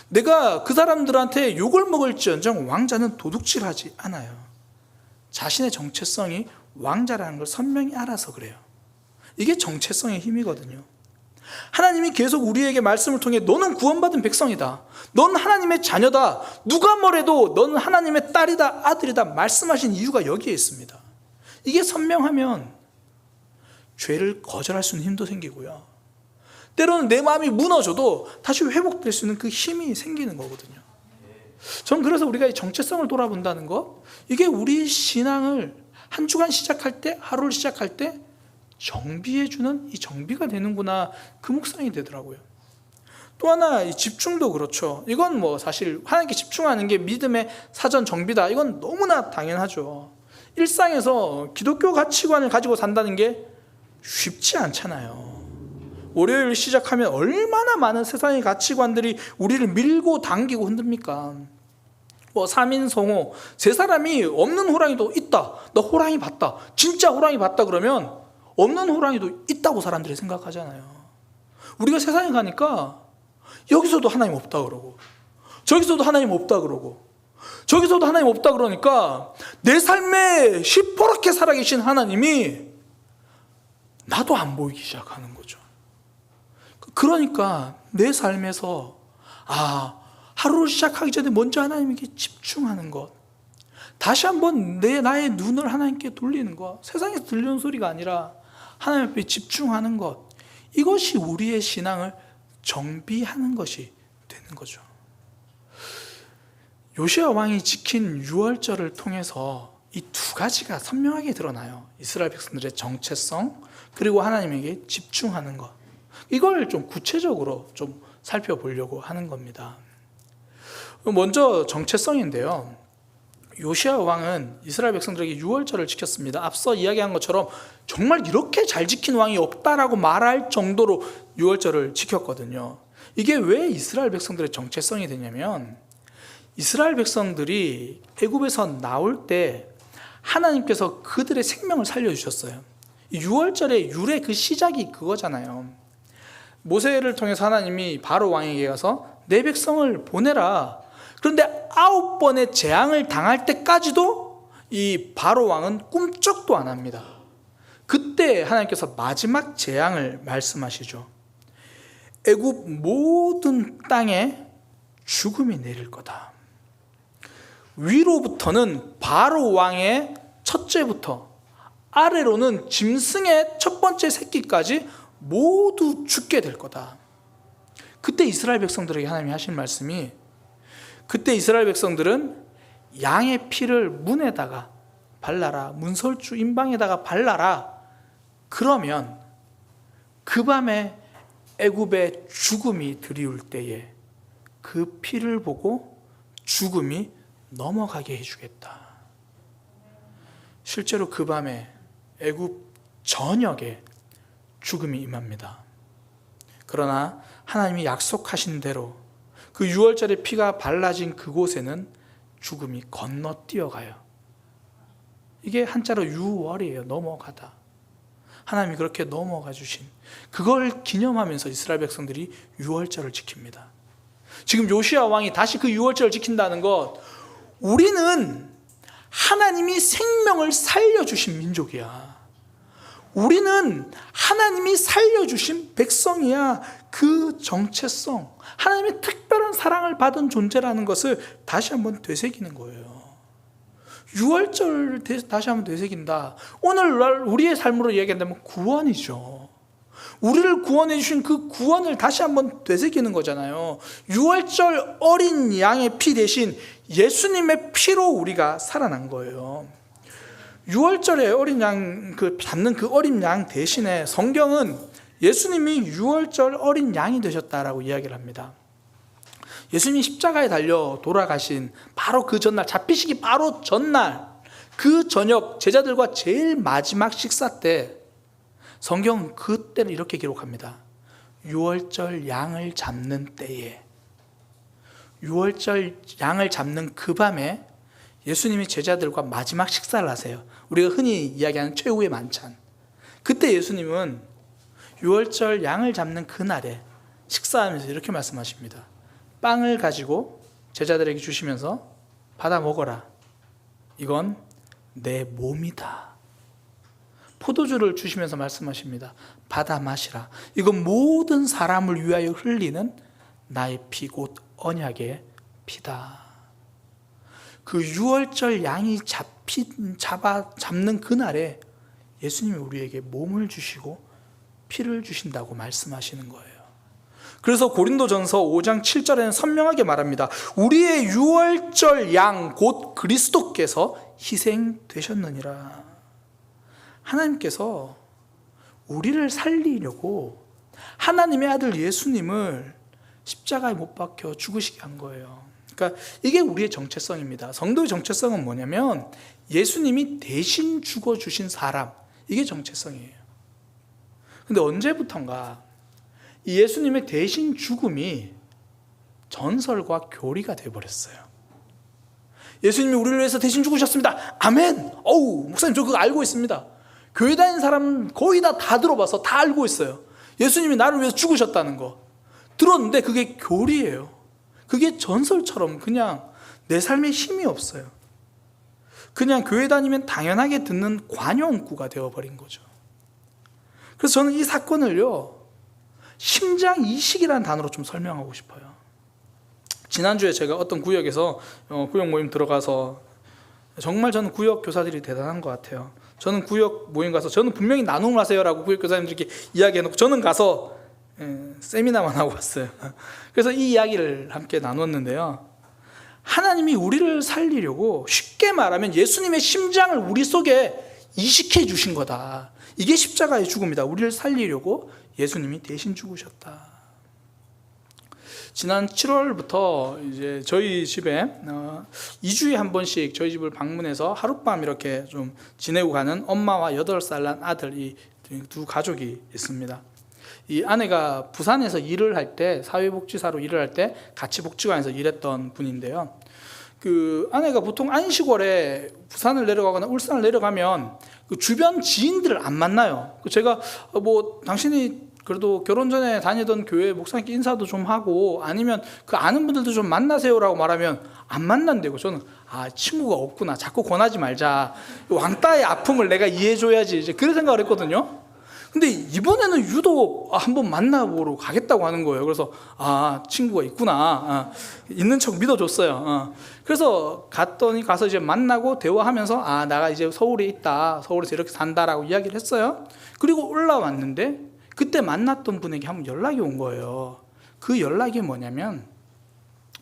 내가 그 사람들한테 욕을 먹을지언정 왕자는 도둑질하지 않아요. 자신의 정체성이 왕자라는 걸 선명히 알아서 그래요. 이게 정체성의 힘이거든요. 하나님이 계속 우리에게 말씀을 통해 너는 구원받은 백성이다, 넌 하나님의 자녀다, 누가 뭐래도 너는 하나님의 딸이다, 아들이다 말씀하신 이유가 여기에 있습니다. 이게 선명하면 죄를 거절할 수 있는 힘도 생기고요, 때로는 내 마음이 무너져도 다시 회복될 수 있는 그 힘이 생기는 거거든요. 저는 그래서 우리가 이 정체성을 돌아본다는 것, 이게 우리 신앙을 한 주간 시작할 때, 하루를 시작할 때 정비해주는 이 정비가 되는구나, 그 묵상이 되더라고요. 또 하나, 이 집중도 그렇죠. 이건 뭐 사실 하나님께 집중하는 게 믿음의 사전 정비다, 이건 너무나 당연하죠. 일상에서 기독교 가치관을 가지고 산다는 게 쉽지 않잖아요. 월요일 시작하면 얼마나 많은 세상의 가치관들이 우리를 밀고 당기고 흔듭니까? 뭐 3인 성호, 세 사람이 없는 호랑이도 있다, 너 호랑이 봤다, 진짜 호랑이 봤다 그러면 없는 호랑이도 있다고 사람들이 생각하잖아요. 우리가 세상에 가니까 여기서도 하나님 없다 그러고, 저기서도 하나님 없다 그러고, 저기서도 하나님 없다 그러니까 내 삶에 시퍼렇게 살아계신 하나님이 나도 안 보이기 시작하는 거죠. 그러니까 내 삶에서 하루를 시작하기 전에 먼저 하나님에게 집중하는 것, 다시 한번 나의 눈을 하나님께 돌리는 것, 세상에서 들리는 소리가 아니라 하나님 앞에 집중하는 것, 이것이 우리의 신앙을 정비하는 것이 되는 거죠. 요시야 왕이 지킨 유월절을 통해서 이 두 가지가 선명하게 드러나요. 이스라엘 백성들의 정체성, 그리고 하나님에게 집중하는 것. 이걸 좀 구체적으로 좀 살펴보려고 하는 겁니다. 먼저 정체성인데요. 요시야 왕은 이스라엘 백성들에게 유월절을 지켰습니다. 앞서 이야기한 것처럼 정말 이렇게 잘 지킨 왕이 없다라고 말할 정도로 유월절을 지켰거든요. 이게 왜 이스라엘 백성들의 정체성이 되냐면, 이스라엘 백성들이 애굽에서 나올 때 하나님께서 그들의 생명을 살려주셨어요. 유월절의 유래 그 시작이 그거잖아요. 모세를 통해서 하나님이 바로 왕에게 가서 내 백성을 보내라. 그런데 9번의 재앙을 당할 때까지도 이 바로 왕은 꿈쩍도 안 합니다. 그때 하나님께서 마지막 재앙을 말씀하시죠. 애굽 모든 땅에 죽음이 내릴 거다. 위로부터는 바로 왕의 첫째부터 아래로는 짐승의 첫 번째 새끼까지 모두 죽게 될 거다. 그때 이스라엘 백성들에게 하나님이 하신 말씀이, 그때 이스라엘 백성들은 양의 피를 문에다가 발라라, 문설주 임방에다가 발라라. 그러면 그 밤에 애굽의 죽음이 드리울 때에 그 피를 보고 죽음이 넘어가게 해주겠다. 실제로 그 밤에 애굽 전역에 죽음이 임합니다. 그러나 하나님이 약속하신 대로 그 유월절의 피가 발라진 그곳에는 죽음이 건너뛰어가요. 이게 한자로 유월이에요. 넘어가다. 하나님이 그렇게 넘어가 주신, 그걸 기념하면서 이스라엘 백성들이 유월절을 지킵니다. 지금 요시야 왕이 다시 그 유월절을 지킨다는 것, 우리는 하나님이 생명을 살려주신 민족이야. 우리는 하나님이 살려주신 백성이야. 그 정체성, 하나님의 특별한 사랑을 받은 존재라는 것을 다시 한번 되새기는 거예요. 유월절 다시 한번 되새긴다. 오늘날 우리의 삶으로 이야기한다면 구원이죠. 우리를 구원해 주신 그 구원을 다시 한번 되새기는 거잖아요. 유월절 어린 양의 피 대신 예수님의 피로 우리가 살아난 거예요. 유월절에 어린 양, 잡는 그 어린 양 대신에 성경은 예수님이 유월절 어린 양이 되셨다라고 이야기를 합니다. 예수님이 십자가에 달려 돌아가신 바로 그 전날, 잡히시기 바로 전날, 그 저녁 제자들과 제일 마지막 식사 때 성경은 그때를 이렇게 기록합니다. 유월절 양을 잡는 때에, 유월절 양을 잡는 그 밤에 예수님이 제자들과 마지막 식사를 하세요. 우리가 흔히 이야기하는 최후의 만찬. 그때 예수님은 유월절 양을 잡는 그날에 식사하면서 이렇게 말씀하십니다. 빵을 가지고 제자들에게 주시면서 받아 먹어라. 이건 내 몸이다. 포도주를 주시면서 말씀하십니다. 받아 마시라. 이건 모든 사람을 위하여 흘리는 나의 피, 곧 언약의 피다. 그 유월절 양이 잡는 그날에 예수님이 우리에게 몸을 주시고 피를 주신다고 말씀하시는 거예요. 그래서 고린도전서 5장 7절에는 선명하게 말합니다. 우리의 유월절 양 곧 그리스도께서 희생되셨느니라. 하나님께서 우리를 살리려고 하나님의 아들 예수님을 십자가에 못 박혀 죽으시게 한 거예요. 그러니까 이게 우리의 정체성입니다. 성도의 정체성은 뭐냐면 예수님이 대신 죽어주신 사람, 이게 정체성이에요. 근데 언제부턴가 이 예수님의 대신 죽음이 전설과 교리가 되어버렸어요. 예수님이 우리를 위해서 대신 죽으셨습니다. 아멘. 어우, 목사님 저 그거 알고 있습니다. 교회 다니는 사람 거의 다 들어봐서 다 알고 있어요. 예수님이 나를 위해서 죽으셨다는 거 들었는데 그게 교리예요. 그게 전설처럼 그냥 내 삶에 힘이 없어요. 그냥 교회 다니면 당연하게 듣는 관용구가 되어버린 거죠. 그래서 저는 이 사건을요, 심장이식이라는 단어로 좀 설명하고 싶어요. 지난주에 제가 어떤 구역에서 구역 모임 들어가서, 정말 저는 구역 교사들이 대단한 것 같아요. 저는 구역 모임 가서 저는 분명히 나눔을 하세요라고 구역 교사님들께 이야기해놓고 저는 가서 세미나만 하고 왔어요. 그래서 이 이야기를 함께 나눴는데요, 하나님이 우리를 살리려고, 쉽게 말하면 예수님의 심장을 우리 속에 이식해 주신 거다. 이게 십자가의 죽음이다. 우리를 살리려고 예수님이 대신 죽으셨다. 지난 7월부터 이제 저희 집에 2주에 한 번씩 저희 집을 방문해서 하룻밤 이렇게 좀 지내고 가는 엄마와 8살 난 아들, 이 두 가족이 있습니다. 이 아내가 부산에서 일을 할 때, 사회복지사로 일을 할 때 같이 복지관에서 일했던 분인데요. 그 아내가 보통 안식월에 부산을 내려가거나 울산을 내려가면 그 주변 지인들을 안 만나요. 제가 뭐 당신이 그래도 결혼 전에 다니던 교회 목사님께 인사도 좀 하고 아니면 그 아는 분들도 좀 만나세요라고 말하면 안 만난대고, 저는 친구가 없구나, 자꾸 권하지 말자, 왕따의 아픔을 내가 이해해줘야지, 이제 그런 생각을 했거든요. 근데 이번에는 유독 한번 만나보러 가겠다고 하는 거예요. 그래서 친구가 있구나, 있는 척 믿어줬어요. 그래서 가서 이제 만나고 대화하면서 내가 이제 서울에 있다, 서울에서 이렇게 산다라고 이야기를 했어요. 그리고 올라왔는데 그때 만났던 분에게 한번 연락이 온 거예요. 그 연락이 뭐냐면,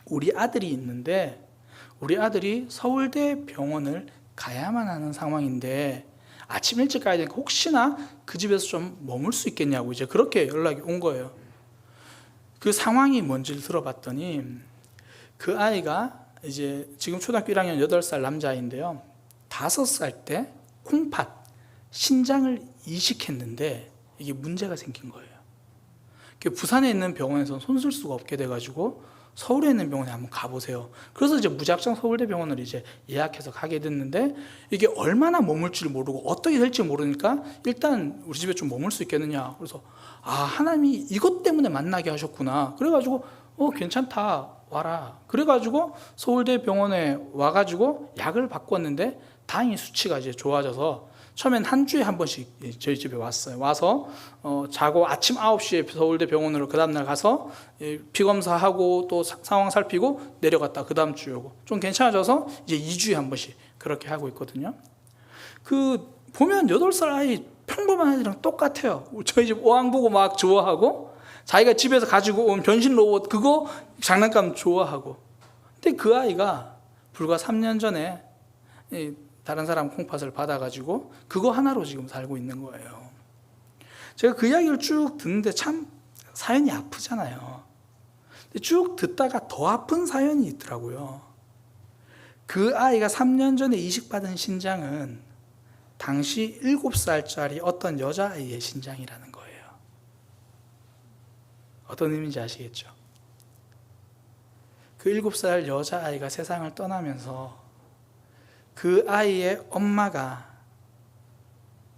우리 아들이 있는데 우리 아들이 서울대 병원을 가야만 하는 상황인데 아침 일찍 가야 되니까 혹시나 그 집에서 좀 머물 수 있겠냐고, 이제 그렇게 연락이 온 거예요. 그 상황이 뭔지를 들어봤더니, 그 아이가 이제 지금 초등학교 1학년 8살 남자아이인데요, 5살 때 콩팥, 신장을 이식했는데 이게 문제가 생긴 거예요. 부산에 있는 병원에서 손 쓸 수가 없게 돼가지고 서울에 있는 병원에 한번 가보세요. 그래서 이제 무작정 서울대 병원을 이제 예약해서 가게 됐는데, 이게 얼마나 머물지를 모르고 어떻게 될지 모르니까 일단 우리 집에 좀 머물 수 있겠느냐. 그래서 하나님이 이것 때문에 만나게 하셨구나. 그래가지고 괜찮다, 와라. 그래가지고 서울대 병원에 와가지고 약을 바꿨는데 다행히 수치가 이제 좋아져서 처음엔 한 주에 한 번씩 저희 집에 왔어요. 와서 자고 아침 9시에 서울대 병원으로 그 다음날 가서 피 검사하고 또 상황 살피고 내려갔다 그 다음 주 오고, 좀 괜찮아져서 이제 2주에 한 번씩 그렇게 하고 있거든요. 보면 8살 아이, 평범한 아이들이랑 똑같아요. 저희 집 어항 보고 막 좋아하고, 자기가 집에서 가지고 온 변신 로봇 그거 장난감 좋아하고. 근데 그 아이가 불과 3년 전에 다른 사람 콩팥을 받아가지고 그거 하나로 지금 살고 있는 거예요. 제가 그 이야기를 쭉 듣는데 참 사연이 아프잖아요. 근데 쭉 듣다가 더 아픈 사연이 있더라고요. 그 아이가 3년 전에 이식받은 신장은 당시 7살짜리 어떤 여자아이의 신장이라는 거예요. 어떤 의미인지 아시겠죠? 그 7살 여자아이가 세상을 떠나면서 그 아이의 엄마가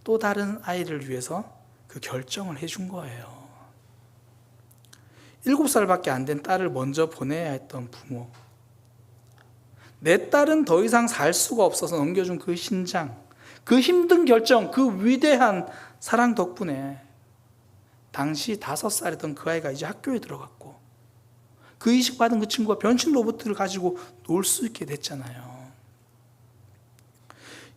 또 다른 아이를 위해서 그 결정을 해준 거예요. 7살밖에 안 된 딸을 먼저 보내야 했던 부모, 내 딸은 더 이상 살 수가 없어서 넘겨준 그 신장, 그 힘든 결정, 그 위대한 사랑 덕분에 당시 5살이던 그 아이가 이제 학교에 들어갔고, 그 이식받은 그 친구가 변신 로봇을 가지고 놀 수 있게 됐잖아요.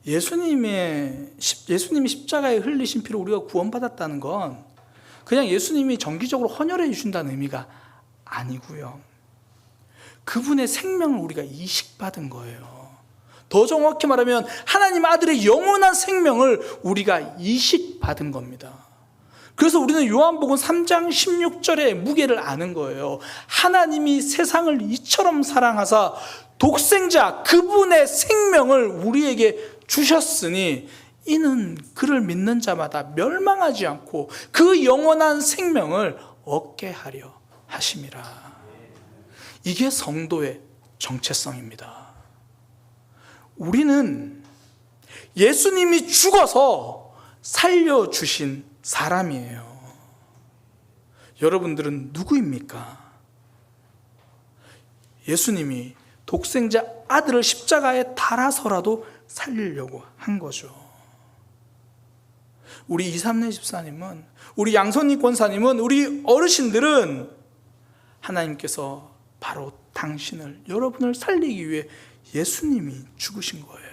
예수님이 십자가에 흘리신 피로 우리가 구원받았다는 건 그냥 예수님이 정기적으로 헌혈해 주신다는 의미가 아니고요, 그분의 생명을 우리가 이식받은 거예요. 더 정확히 말하면 하나님 아들의 영원한 생명을 우리가 이식받은 겁니다. 그래서 우리는 요한복음 3장 16절의 무게를 아는 거예요. 하나님이 세상을 이처럼 사랑하사 독생자 그분의 생명을 우리에게 주셨으니 이는 그를 믿는 자마다 멸망하지 않고 그 영원한 생명을 얻게 하려 하심이라. 이게 성도의 정체성입니다. 우리는 예수님이 죽어서 살려주신 사람이에요. 여러분들은 누구입니까? 예수님이 독생자 아들을 십자가에 달아서라도 살리려고 한 거죠. 우리 이삼래 집사님은, 우리 양선희 권사님은, 우리 어르신들은 하나님께서 바로 당신을, 여러분을 살리기 위해 예수님이 죽으신 거예요.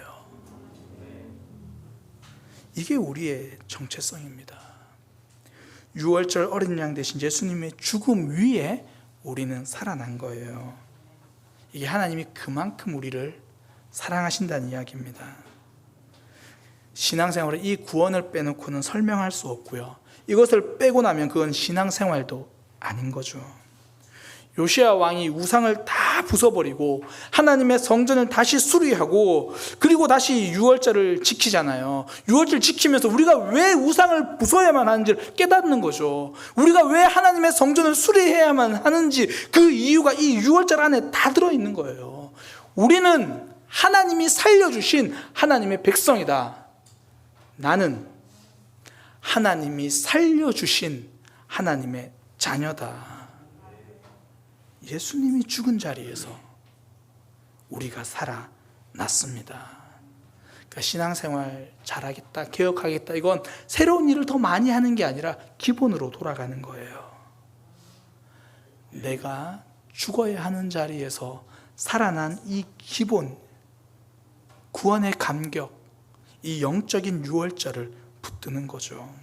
이게 우리의 정체성입니다. 유월절 어린 양 대신 예수님의 죽음 위에 우리는 살아난 거예요. 이게 하나님이 그만큼 우리를 사랑하신다는 이야기입니다. 신앙생활에 이 구원을 빼놓고는 설명할 수 없고요. 이것을 빼고 나면 그건 신앙생활도 아닌 거죠. 요시야 왕이 우상을 다 부숴버리고 하나님의 성전을 다시 수리하고 그리고 다시 유월절을 지키잖아요. 유월절 지키면서 우리가 왜 우상을 부숴야만 하는지를 깨닫는 거죠. 우리가 왜 하나님의 성전을 수리해야만 하는지 그 이유가 이 유월절 안에 다 들어있는 거예요. 우리는 하나님이 살려주신 하나님의 백성이다. 나는 하나님이 살려주신 하나님의 자녀다. 예수님이 죽은 자리에서 우리가 살아났습니다. 그러니까 신앙생활 잘하겠다, 개혁하겠다, 이건 새로운 일을 더 많이 하는 게 아니라 기본으로 돌아가는 거예요. 내가 죽어야 하는 자리에서 살아난 이 기본, 구원의 감격, 이 영적인 유월절을 붙드는 거죠.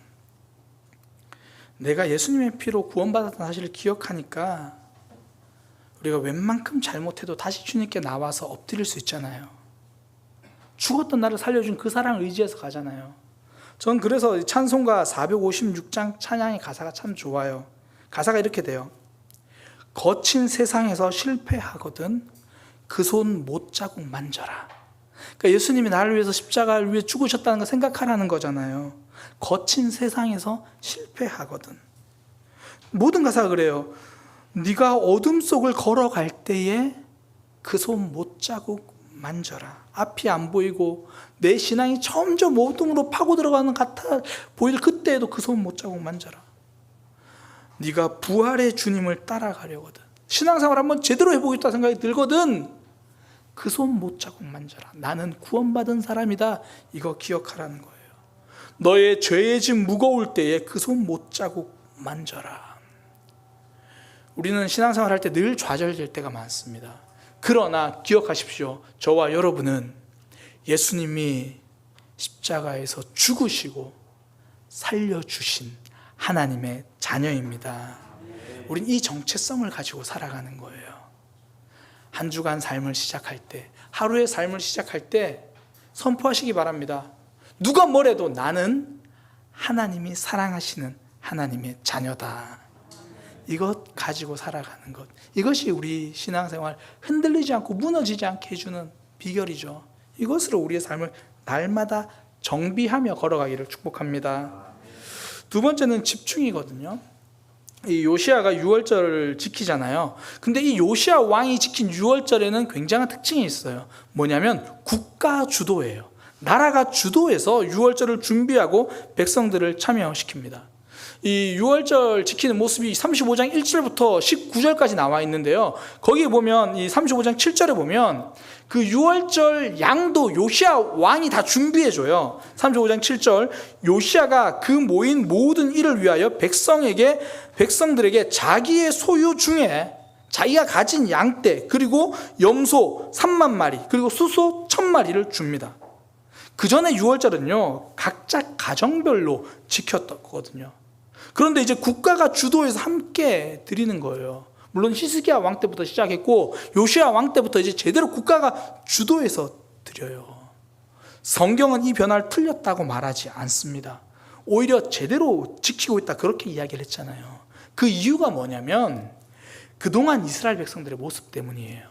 내가 예수님의 피로 구원받았다는 사실을 기억하니까 우리가 웬만큼 잘못해도 다시 주님께 나와서 엎드릴 수 있잖아요. 죽었던 나를 살려준 그 사랑을 의지해서 가잖아요. 전 그래서 찬송가 456장 찬양의 가사가 참 좋아요. 가사가 이렇게 돼요. 거친 세상에서 실패하거든 그 손 못자국 만져라. 그러니까 예수님이 나를 위해서 십자가를 위해 죽으셨다는 걸 생각하라는 거잖아요. 거친 세상에서 실패하거든. 모든 가사가 그래요. 네가 어둠 속을 걸어갈 때에 그 손 못자국 만져라. 앞이 안 보이고 내 신앙이 점점 어둠으로 파고 들어가는 것 같아 보일 그때에도 그 손 못자국 만져라. 네가 부활의 주님을 따라가려거든, 신앙생활 한번 제대로 해보겠다 생각이 들거든, 그 손 못자국 만져라. 나는 구원받은 사람이다. 이거 기억하라는 거예요. 너의 죄의 짐 무거울 때에 그 손 못자국 만져라. 우리는 신앙생활 할 때 늘 좌절될 때가 많습니다. 그러나 기억하십시오. 저와 여러분은 예수님이 십자가에서 죽으시고 살려주신 하나님의 자녀입니다. 우린 이 정체성을 가지고 살아가는 거예요. 한 주간 삶을 시작할 때, 하루의 삶을 시작할 때 선포하시기 바랍니다. 누가 뭐래도 나는 하나님이 사랑하시는 하나님의 자녀다. 이것 가지고 살아가는 것, 이것이 우리 신앙생활 흔들리지 않고 무너지지 않게 해주는 비결이죠. 이것으로 우리의 삶을 날마다 정비하며 걸어가기를 축복합니다. 두 번째는 집중이거든요. 이 요시야가 유월절을 지키잖아요. 근데 이 요시야 왕이 지킨 유월절에는 굉장한 특징이 있어요. 뭐냐면 국가 주도예요. 나라가 주도해서 유월절을 준비하고 백성들을 참여시킵니다. 이 유월절 지키는 모습이 35장 1절부터 19절까지 나와 있는데요. 거기에 보면 이 35장 7절에 보면 그 유월절 양도 요시야 왕이 다 준비해줘요. 35장 7절, 요시야가 그 모인 모든 일을 위하여 백성들에게 자기의 소유 중에 자기가 가진 양떼 그리고 염소 3만 마리 그리고 수소 1000마리를 줍니다. 그 전에 유월절은요 각자 가정별로 지켰거든요. 그런데 이제 국가가 주도해서 함께 드리는 거예요. 물론 히스기야 왕 때부터 시작했고 요시야 왕 때부터 이제 제대로 국가가 주도해서 드려요. 성경은 이 변화를 틀렸다고 말하지 않습니다. 오히려 제대로 지키고 있다 그렇게 이야기를 했잖아요. 그 이유가 뭐냐면 그동안 이스라엘 백성들의 모습 때문이에요.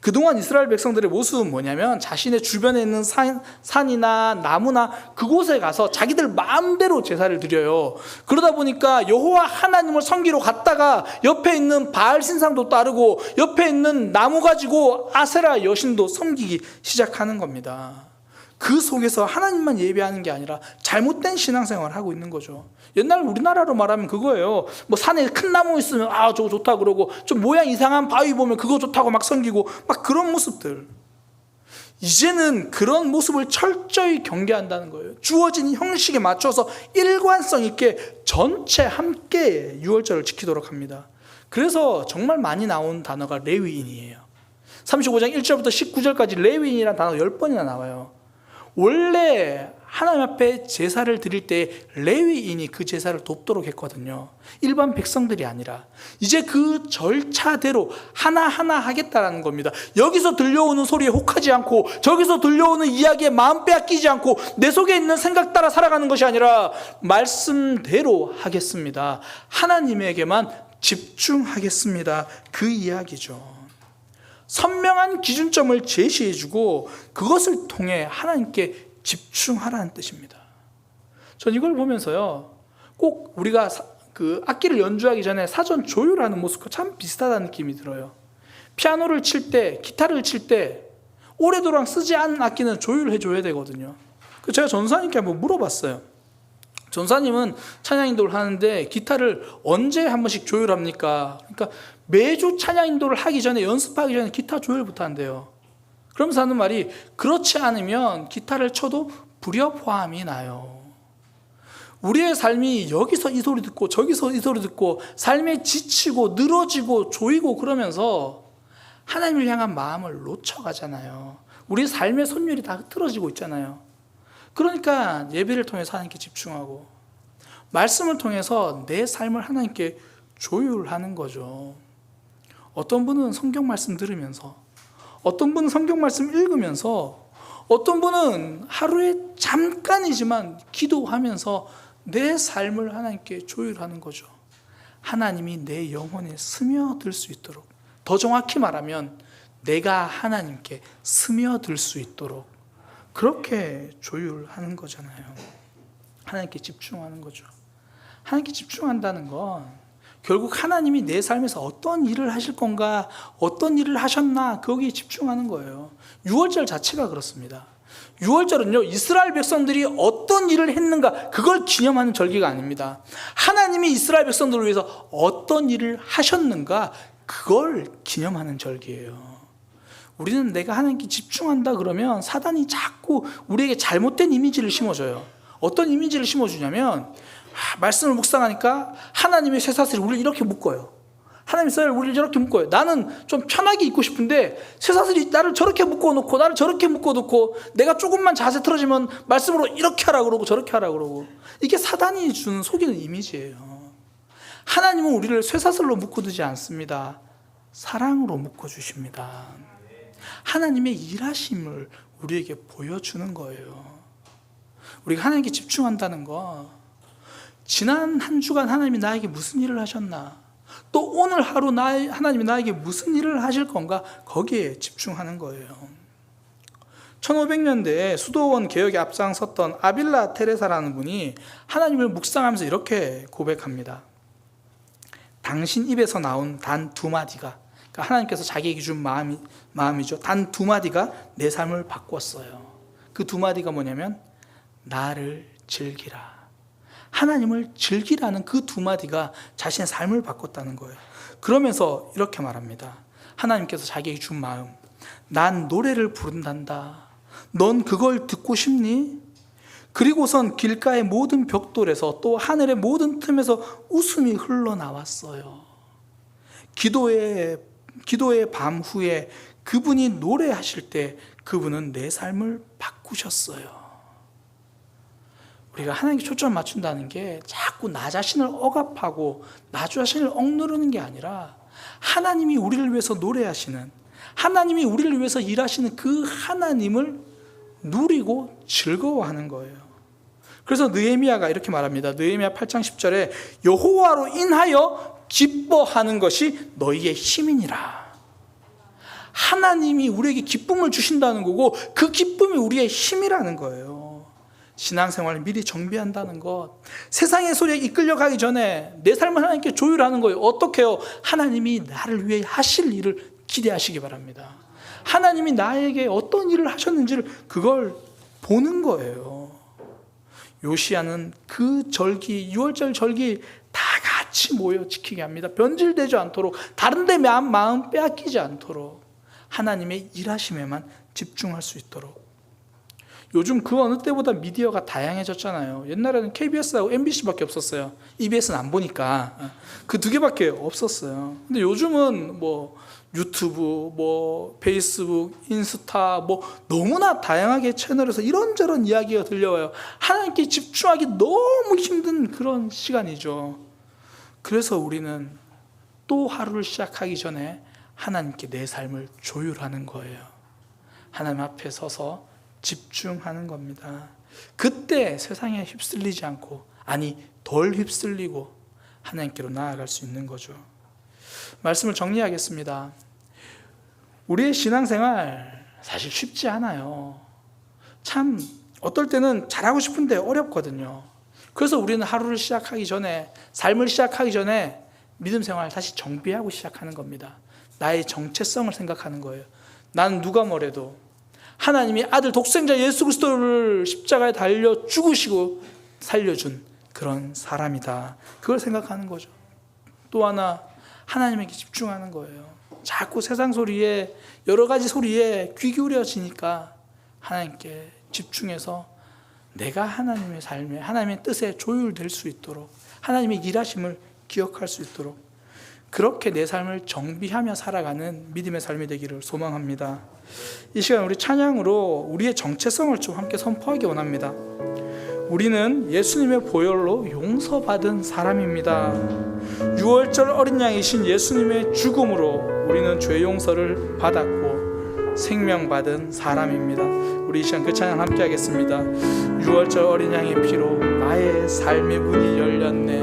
그동안 이스라엘 백성들의 모습은 뭐냐면 자신의 주변에 있는 산이나 나무나 그곳에 가서 자기들 마음대로 제사를 드려요. 그러다 보니까 여호와 하나님을 섬기러 갔다가 옆에 있는 바알 신상도 따르고 옆에 있는 나무 가지고 아세라 여신도 섬기기 시작하는 겁니다. 그 속에서 하나님만 예배하는 게 아니라 잘못된 신앙생활을 하고 있는 거죠. 옛날 우리나라로 말하면 그거예요. 뭐 산에 큰 나무 있으면 저거 좋다 그러고, 좀 모양 이상한 바위 보면 그거 좋다고 막 섬기고 막 그런 모습들. 이제는 그런 모습을 철저히 경계한다는 거예요. 주어진 형식에 맞춰서 일관성 있게 전체 함께 유월절을 지키도록 합니다. 그래서 정말 많이 나온 단어가 레위인이에요. 35장 1절부터 19절까지 레위인이라는 단어가 10번이나 나와요. 원래 하나님 앞에 제사를 드릴 때 레위인이 그 제사를 돕도록 했거든요. 일반 백성들이 아니라. 이제 그 절차대로 하나하나 하겠다라는 겁니다. 여기서 들려오는 소리에 혹하지 않고, 저기서 들려오는 이야기에 마음 빼앗기지 않고, 내 속에 있는 생각 따라 살아가는 것이 아니라 말씀대로 하겠습니다. 하나님에게만 집중하겠습니다. 그 이야기죠. 선명한 기준점을 제시해주고 그것을 통해 하나님께 집중하라는 뜻입니다. 전 이걸 보면서요, 꼭 우리가 그 악기를 연주하기 전에 사전 조율하는 모습과 참 비슷하다는 느낌이 들어요. 피아노를 칠 때, 기타를 칠 때 오래도록 쓰지 않은 악기는 조율해줘야 되거든요. 제가 전사님께 한번 물어봤어요. 전사님은 찬양 인도를 하는데 기타를 언제 한 번씩 조율합니까? 그러니까 매주 찬양 인도를 하기 전에, 연습하기 전에 기타 조율부터 한대요. 그러면서 하는 말이, 그렇지 않으면 기타를 쳐도 불협화음이 나요. 우리의 삶이 여기서 이 소리 듣고 저기서 이 소리 듣고 삶에 지치고 늘어지고 조이고 그러면서 하나님을 향한 마음을 놓쳐가잖아요. 우리 삶의 손율이 다 흐트러지고 있잖아요. 그러니까 예배를 통해서 하나님께 집중하고 말씀을 통해서 내 삶을 하나님께 조율하는 거죠. 어떤 분은 성경 말씀 들으면서, 어떤 분은 성경 말씀 읽으면서, 어떤 분은 하루에 잠깐이지만 기도하면서 내 삶을 하나님께 조율하는 거죠. 하나님이 내 영혼에 스며들 수 있도록, 더 정확히 말하면 내가 하나님께 스며들 수 있도록 그렇게 조율하는 거잖아요. 하나님께 집중하는 거죠. 하나님께 집중한다는 건 결국 하나님이 내 삶에서 어떤 일을 하실 건가, 어떤 일을 하셨나, 거기에 집중하는 거예요. 유월절 자체가 그렇습니다. 유월절은요, 이스라엘 백성들이 어떤 일을 했는가, 그걸 기념하는 절기가 아닙니다. 하나님이 이스라엘 백성들을 위해서 어떤 일을 하셨는가, 그걸 기념하는 절기예요. 우리는 내가 하나님께 집중한다 그러면 사단이 자꾸 우리에게 잘못된 이미지를 심어줘요. 어떤 이미지를 심어주냐면, 말씀을 묵상하니까 하나님의 쇠사슬이 우리를 이렇게 묶어요. 하나님의 쇠사슬이 우리를 저렇게 묶어요. 나는 좀 편하게 있고 싶은데 쇠사슬이 나를 저렇게 묶어놓고, 나를 저렇게 묶어놓고, 내가 조금만 자세 틀어지면 말씀으로 이렇게 하라 그러고 저렇게 하라 그러고. 이게 사단이 주는 속이는 이미지예요. 하나님은 우리를 쇠사슬로 묶어두지 않습니다. 사랑으로 묶어주십니다. 하나님의 일하심을 우리에게 보여주는 거예요. 우리가 하나님께 집중한다는 거, 지난 한 주간 하나님이 나에게 무슨 일을 하셨나, 또 오늘 하루 하나님이 나에게 무슨 일을 하실 건가, 거기에 집중하는 거예요. 1500년대에 수도원 개혁에 앞장섰던 아빌라 테레사라는 분이 하나님을 묵상하면서 이렇게 고백합니다. 당신 입에서 나온 단 두 마디가, 그러니까 하나님께서 자기에게 준 마음이죠. 단 두 마디가 내 삶을 바꿨어요. 그 두 마디가 뭐냐면, 나를 즐기라. 하나님을 즐기라는 그 두 마디가 자신의 삶을 바꿨다는 거예요. 그러면서 이렇게 말합니다. 하나님께서 자기에게 준 마음, 난 노래를 부른단다. 넌 그걸 듣고 싶니? 그리고선 길가의 모든 벽돌에서, 또 하늘의 모든 틈에서 웃음이 흘러나왔어요. 기도의 밤 후에 그분이 노래하실 때 그분은 내 삶을 바꾸셨어요. 우리가 하나님께 초점을 맞춘다는 게 자꾸 나 자신을 억압하고 나 자신을 억누르는 게 아니라, 하나님이 우리를 위해서 노래하시는, 하나님이 우리를 위해서 일하시는 그 하나님을 누리고 즐거워하는 거예요. 그래서 느헤미야가 이렇게 말합니다. 느헤미야 8장 10절에 여호와로 인하여 기뻐하는 것이 너희의 힘이니라. 하나님이 우리에게 기쁨을 주신다는 거고 그 기쁨이 우리의 힘이라는 거예요. 신앙생활을 미리 정비한다는 것, 세상의 소리에 이끌려가기 전에 내 삶을 하나님께 조율하는 거예요. 어떻게 해요? 하나님이 나를 위해 하실 일을 기대하시기 바랍니다. 하나님이 나에게 어떤 일을 하셨는지를 그걸 보는 거예요. 요시야는 그 절기, 6월절 절기 다 같이 모여 지키게 합니다. 변질되지 않도록, 다른 데 마음 빼앗기지 않도록 하나님의 일하심에만 집중할 수 있도록. 요즘 그 어느 때보다 미디어가 다양해졌잖아요. 옛날에는 KBS하고 MBC밖에 없었어요. EBS는 안 보니까 그 두 개밖에 없었어요. 근데 요즘은 뭐 유튜브, 뭐 페이스북, 인스타, 뭐 너무나 다양하게 채널에서 이런저런 이야기가 들려와요. 하나님께 집중하기 너무 힘든 그런 시간이죠. 그래서 우리는 또 하루를 시작하기 전에 하나님께 내 삶을 조율하는 거예요. 하나님 앞에 서서 집중하는 겁니다. 그때 세상에 휩쓸리지 않고, 아니 덜 휩쓸리고 하나님께로 나아갈 수 있는 거죠. 말씀을 정리하겠습니다. 우리의 신앙생활 사실 쉽지 않아요. 참 어떨 때는 잘하고 싶은데 어렵거든요. 그래서 우리는 하루를 시작하기 전에, 삶을 시작하기 전에 믿음 생활을 다시 정비하고 시작하는 겁니다. 나의 정체성을 생각하는 거예요. 나는 누가 뭐래도 하나님이 아들 독생자 예수 그리스도를 십자가에 달려 죽으시고 살려준 그런 사람이다. 그걸 생각하는 거죠. 또 하나, 하나님에게 집중하는 거예요. 자꾸 세상 소리에, 여러 가지 소리에 귀 기울여지니까 하나님께 집중해서 내가 하나님의 삶에, 하나님의 뜻에 조율될 수 있도록, 하나님의 일하심을 기억할 수 있도록 그렇게 내 삶을 정비하며 살아가는 믿음의 삶이 되기를 소망합니다. 이 시간 우리 찬양으로 우리의 정체성을 좀 함께 선포하기 원합니다. 우리는 예수님의 보혈로 용서받은 사람입니다. 6월절 어린 양이신 예수님의 죽음으로 우리는 죄 용서를 받았고 생명받은 사람입니다. 우리 이 시간 그 찬양 함께 하겠습니다. 6월절 어린 양의 피로 나의 삶의 문이 열렸네.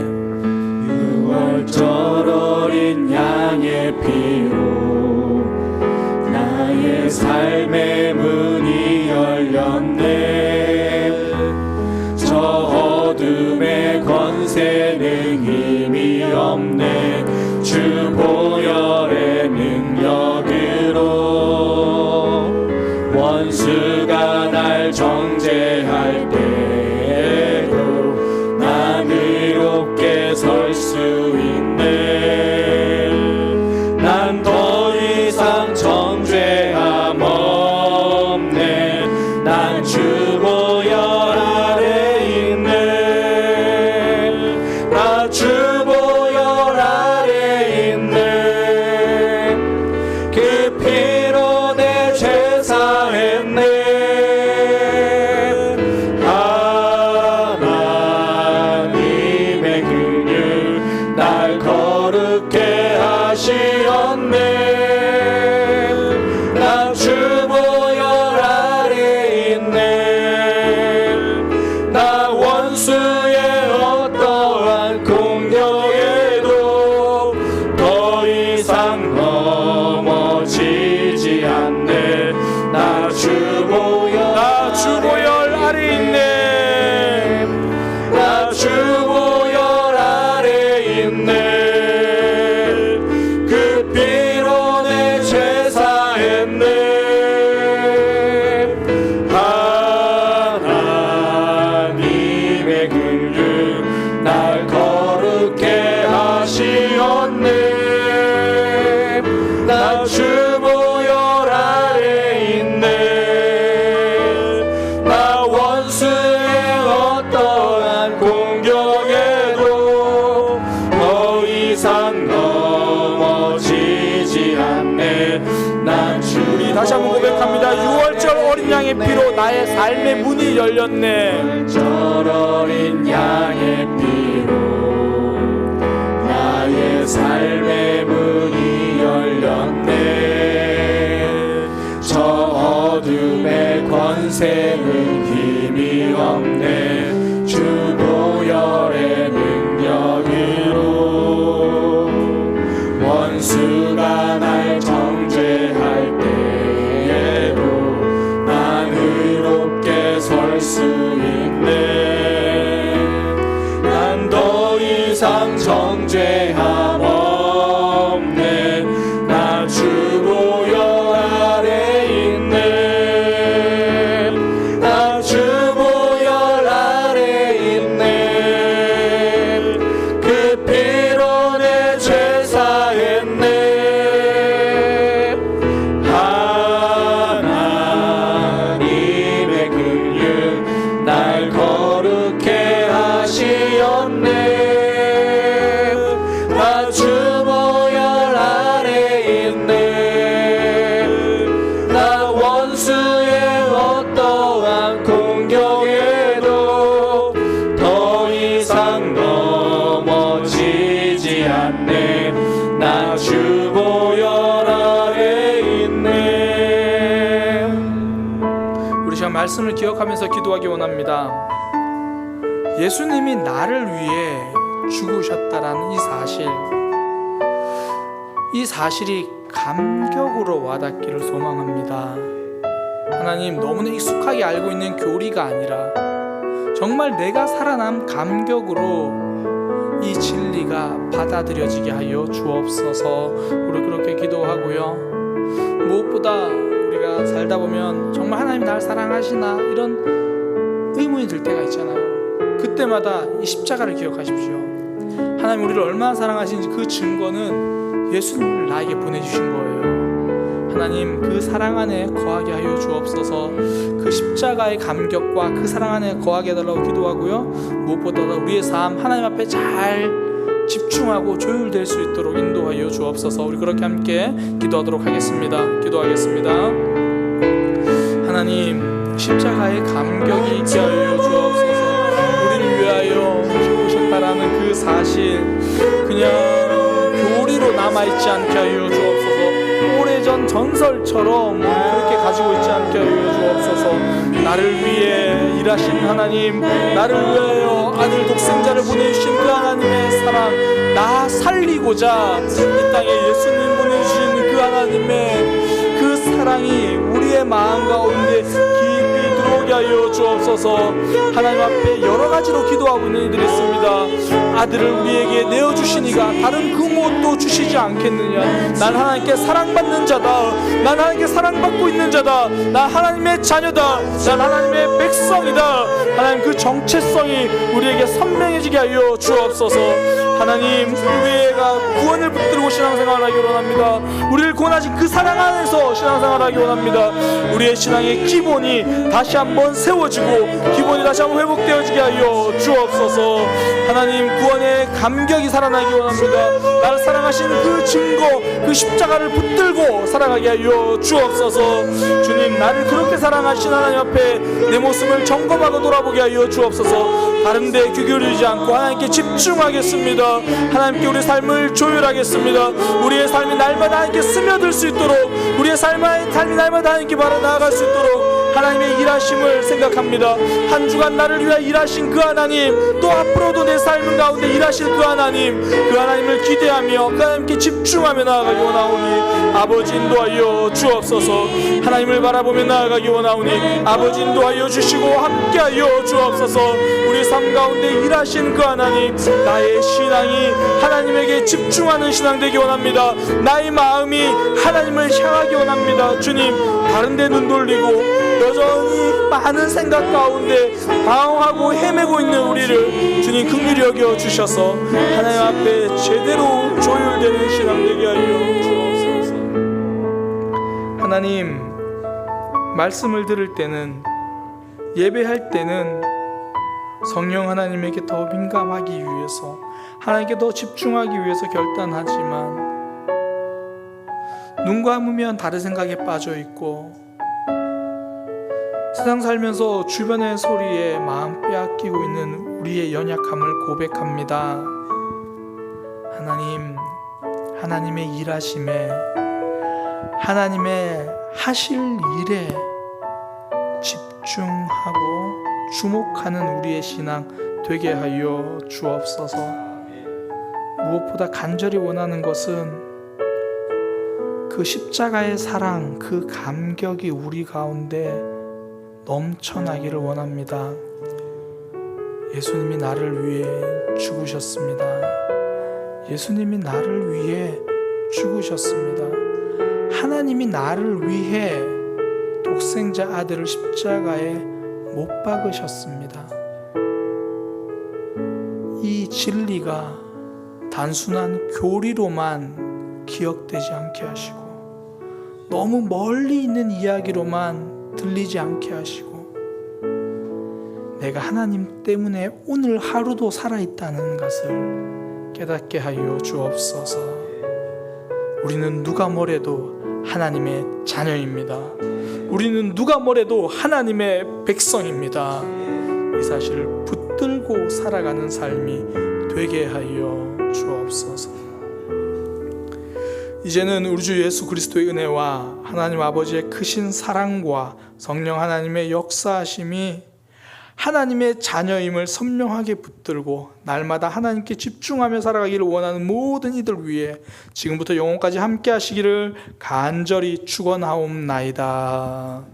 6월절 어린 양의 피로 나의 삶의 문이 열렸네. 저 어둠의 권세는 힘이 없네. 주 보혈의 능력으로 원수가 날 정죄할 때에도 난 의롭게 설 수 있네. 난 더 이상 정죄함 없네. 난 주 보혈 아래 있네. 나 주 보혈 아래 있네. 그 피로 내 죄 사했네. 하나님의 긍휼 날 거룩게 하시었네. 나 주 보혈 아래 있네. 나 원수의 어떠한 공격에도 더 이상 넘어지지 않네. 나 주 보혈 아래 있네. 나 주 보혈 아래 있네. 그 피로 내 죄 사했네. 하나님의 긍휼 날 거룩게 하시었네. 나 주 보혈 아래 있네. 나 원수의 어떠한 공격에도 더 이상 넘어지지 않네. 난 주 우리 다시 한번 고백합니다. 6월절 어린 양의 피로 나의 삶의 문이 열렸네. 6월절 어린 양의 피로 나의 삶의 문이 열렸네. 저 어둠의 권세는 힘이 없네. 주 보혈의 능력으로 원수가 날 정죄할 때 이상 정죄함 없네. 나 주보혈 아래 있네. 나 주보혈 아래 있네. 그 피로 내 죄 사했네. 하나님의 긍휼 날 거룩해 하시었네. 나 주보혈 아래 있네. 나 원수의 어떠한 공격에도 더 이상 넘어지지 않네. 나 주보혈 아래 있네. 우리 시간 말씀을 기억하면서 기도하기 원합니다. 예수님이 나를 위해 죽으셨다라는 이 사실이 감격으로 와닿기를 소망합니다. 하나님, 너무나 익숙하게 알고 있는 교리가 아니라 정말 내가 살아남 감격으로 이 진리가 받아들여지게 하여 주옵소서. 우리 그렇게 기도하고요. 무엇보다 우리가 살다 보면 정말 하나님 날 사랑하시나 이런 의문이 들 때가 있잖아요. 그때마다 이 십자가를 기억하십시오. 하나님 우리를 얼마나 사랑하시는지 그 증거는 예수님을 나에게 보내주신 거예요. 하나님 그 사랑 안에 거하게 하여 주옵소서. 그 십자가의 감격과 그 사랑 안에 거하게 해달라고 기도하고요. 무엇보다도 우리의 삶 하나님 앞에 잘 집중하고 조율될 수 있도록 인도하여 주옵소서. 우리 그렇게 함께 기도하도록 하겠습니다. 기도하겠습니다. 하나님 십자가의 감격이 있게 하여 주옵소서. 우리를 위하여 죽으셨다라는 그 사실 그냥 교리로 남아있지 않게 하여 주옵소서. 오래전 전설처럼 그렇게 가지고 있지 않게 하여 주옵소서. 나를 위해 일하신 하나님, 나를 위하여 아들 독생자를 보내주신 그 하나님의 사랑, 나 살리고자 이 땅에 예수님 보내주신 그 하나님의 그 사랑이 우리의 마음 가운데 깊이 들어오게 하여 주옵소서. 하나님 앞에 여러 가지로 기도하고 있는 이들이 있습니다. 아들을 우리에게 내어주시니가 다른 그 무엇도 주시지 않겠느냐. 난 하나님께 사랑받는 자다. 난 하나님께 사랑받고 있는 자다. 난 하나님의 자녀다. 난 하나님의 백성이다. 하나님 그 정체성이 우리에게 선명해지게 하여 주옵소서. 하나님 우리가 구원을 붙들고 신앙생활을 하기 원합니다. 우리를 구원하신 그 사랑 안에서 신앙생활을 하기 원합니다. 우리의 신앙의 기본이 다시 한번 세워지고 기본이 다시 한번 회복되어지게 하여 주옵소서. 하나님 구원의 감격이 살아나기 원합니다. 나를 사랑하신 그 증거, 그 십자가를 붙들고 살아가게 하여 주옵소서. 주님 나를 그렇게 사랑하신 하나님 앞에 내 모습을 점검하고 돌아보게 하여 주옵소서. 다른 데 귀 기울이지 않고 하나님께 집중하겠습니다. 하나님께 우리 삶을 조율하겠습니다. 우리의 삶이 날마다 하나님께 스며들 수 있도록, 우리의 삶이 날마다 하나님께 바로 나아갈 수 있도록 하나님의 일하심을 생각합니다. 한 주간 나를 위해 일하신 그 하나님, 또 앞으로도 내 삶 가운데 일하실 그 하나님, 그 하나님을 기대하며 그 하나님께 집중하며 나아가기 원하오니 아버지 인도하여 주옵소서. 하나님을 바라보며 나아가기 원하오니 아버지 인도하여 주시고 함께하여 주옵소서. 우리 삶 가운데 일하신 그 하나님, 나의 신앙이 하나님에게 집중하는 신앙 되기 원합니다. 나의 마음이 하나님을 향하기 원합니다. 주님 다른 데 눈 돌리고 여전히 많은 생각 가운데 방황하고 헤매고 있는 우리를 주님 긍휼히 여겨 주셔서 하나님 앞에 제대로 조율되는 신앙 되게 하여 주옵소서. 하나님 말씀을 들을 때는, 예배할 때는 성령 하나님에게 더 민감하기 위해서, 하나님께 더 집중하기 위해서 결단하지만 눈 감으면 다른 생각에 빠져 있고 세상 살면서 주변의 소리에 마음 빼앗기고 있는 우리의 연약함을 고백합니다. 하나님, 하나님의 일하심에, 하나님의 하실 일에 집중하고 주목하는 우리의 신앙 되게 하여 주옵소서. 무엇보다 간절히 원하는 것은 그 십자가의 사랑, 그 감격이 우리 가운데 넘쳐나기를 원합니다. 예수님이 나를 위해 죽으셨습니다. 예수님이 나를 위해 죽으셨습니다. 하나님이 나를 위해 독생자 아들을 십자가에 못 박으셨습니다. 이 진리가 단순한 교리로만 기억되지 않게 하시고, 너무 멀리 있는 이야기로만 들리지 않게 하시고, 내가 하나님 때문에 오늘 하루도 살아있다는 것을 깨닫게 하여 주옵소서. 우리는 누가 뭐래도 하나님의 자녀입니다. 우리는 누가 뭐래도 하나님의 백성입니다. 이 사실을 붙들고 살아가는 삶이 되게 하여 주옵소서. 이제는 우리 주 예수 그리스도의 은혜와 하나님 아버지의 크신 사랑과 성령 하나님의 역사하심이 하나님의 자녀임을 선명하게 붙들고 날마다 하나님께 집중하며 살아가기를 원하는 모든 이들 위해 지금부터 영원까지 함께 하시기를 간절히 축원하옵나이다.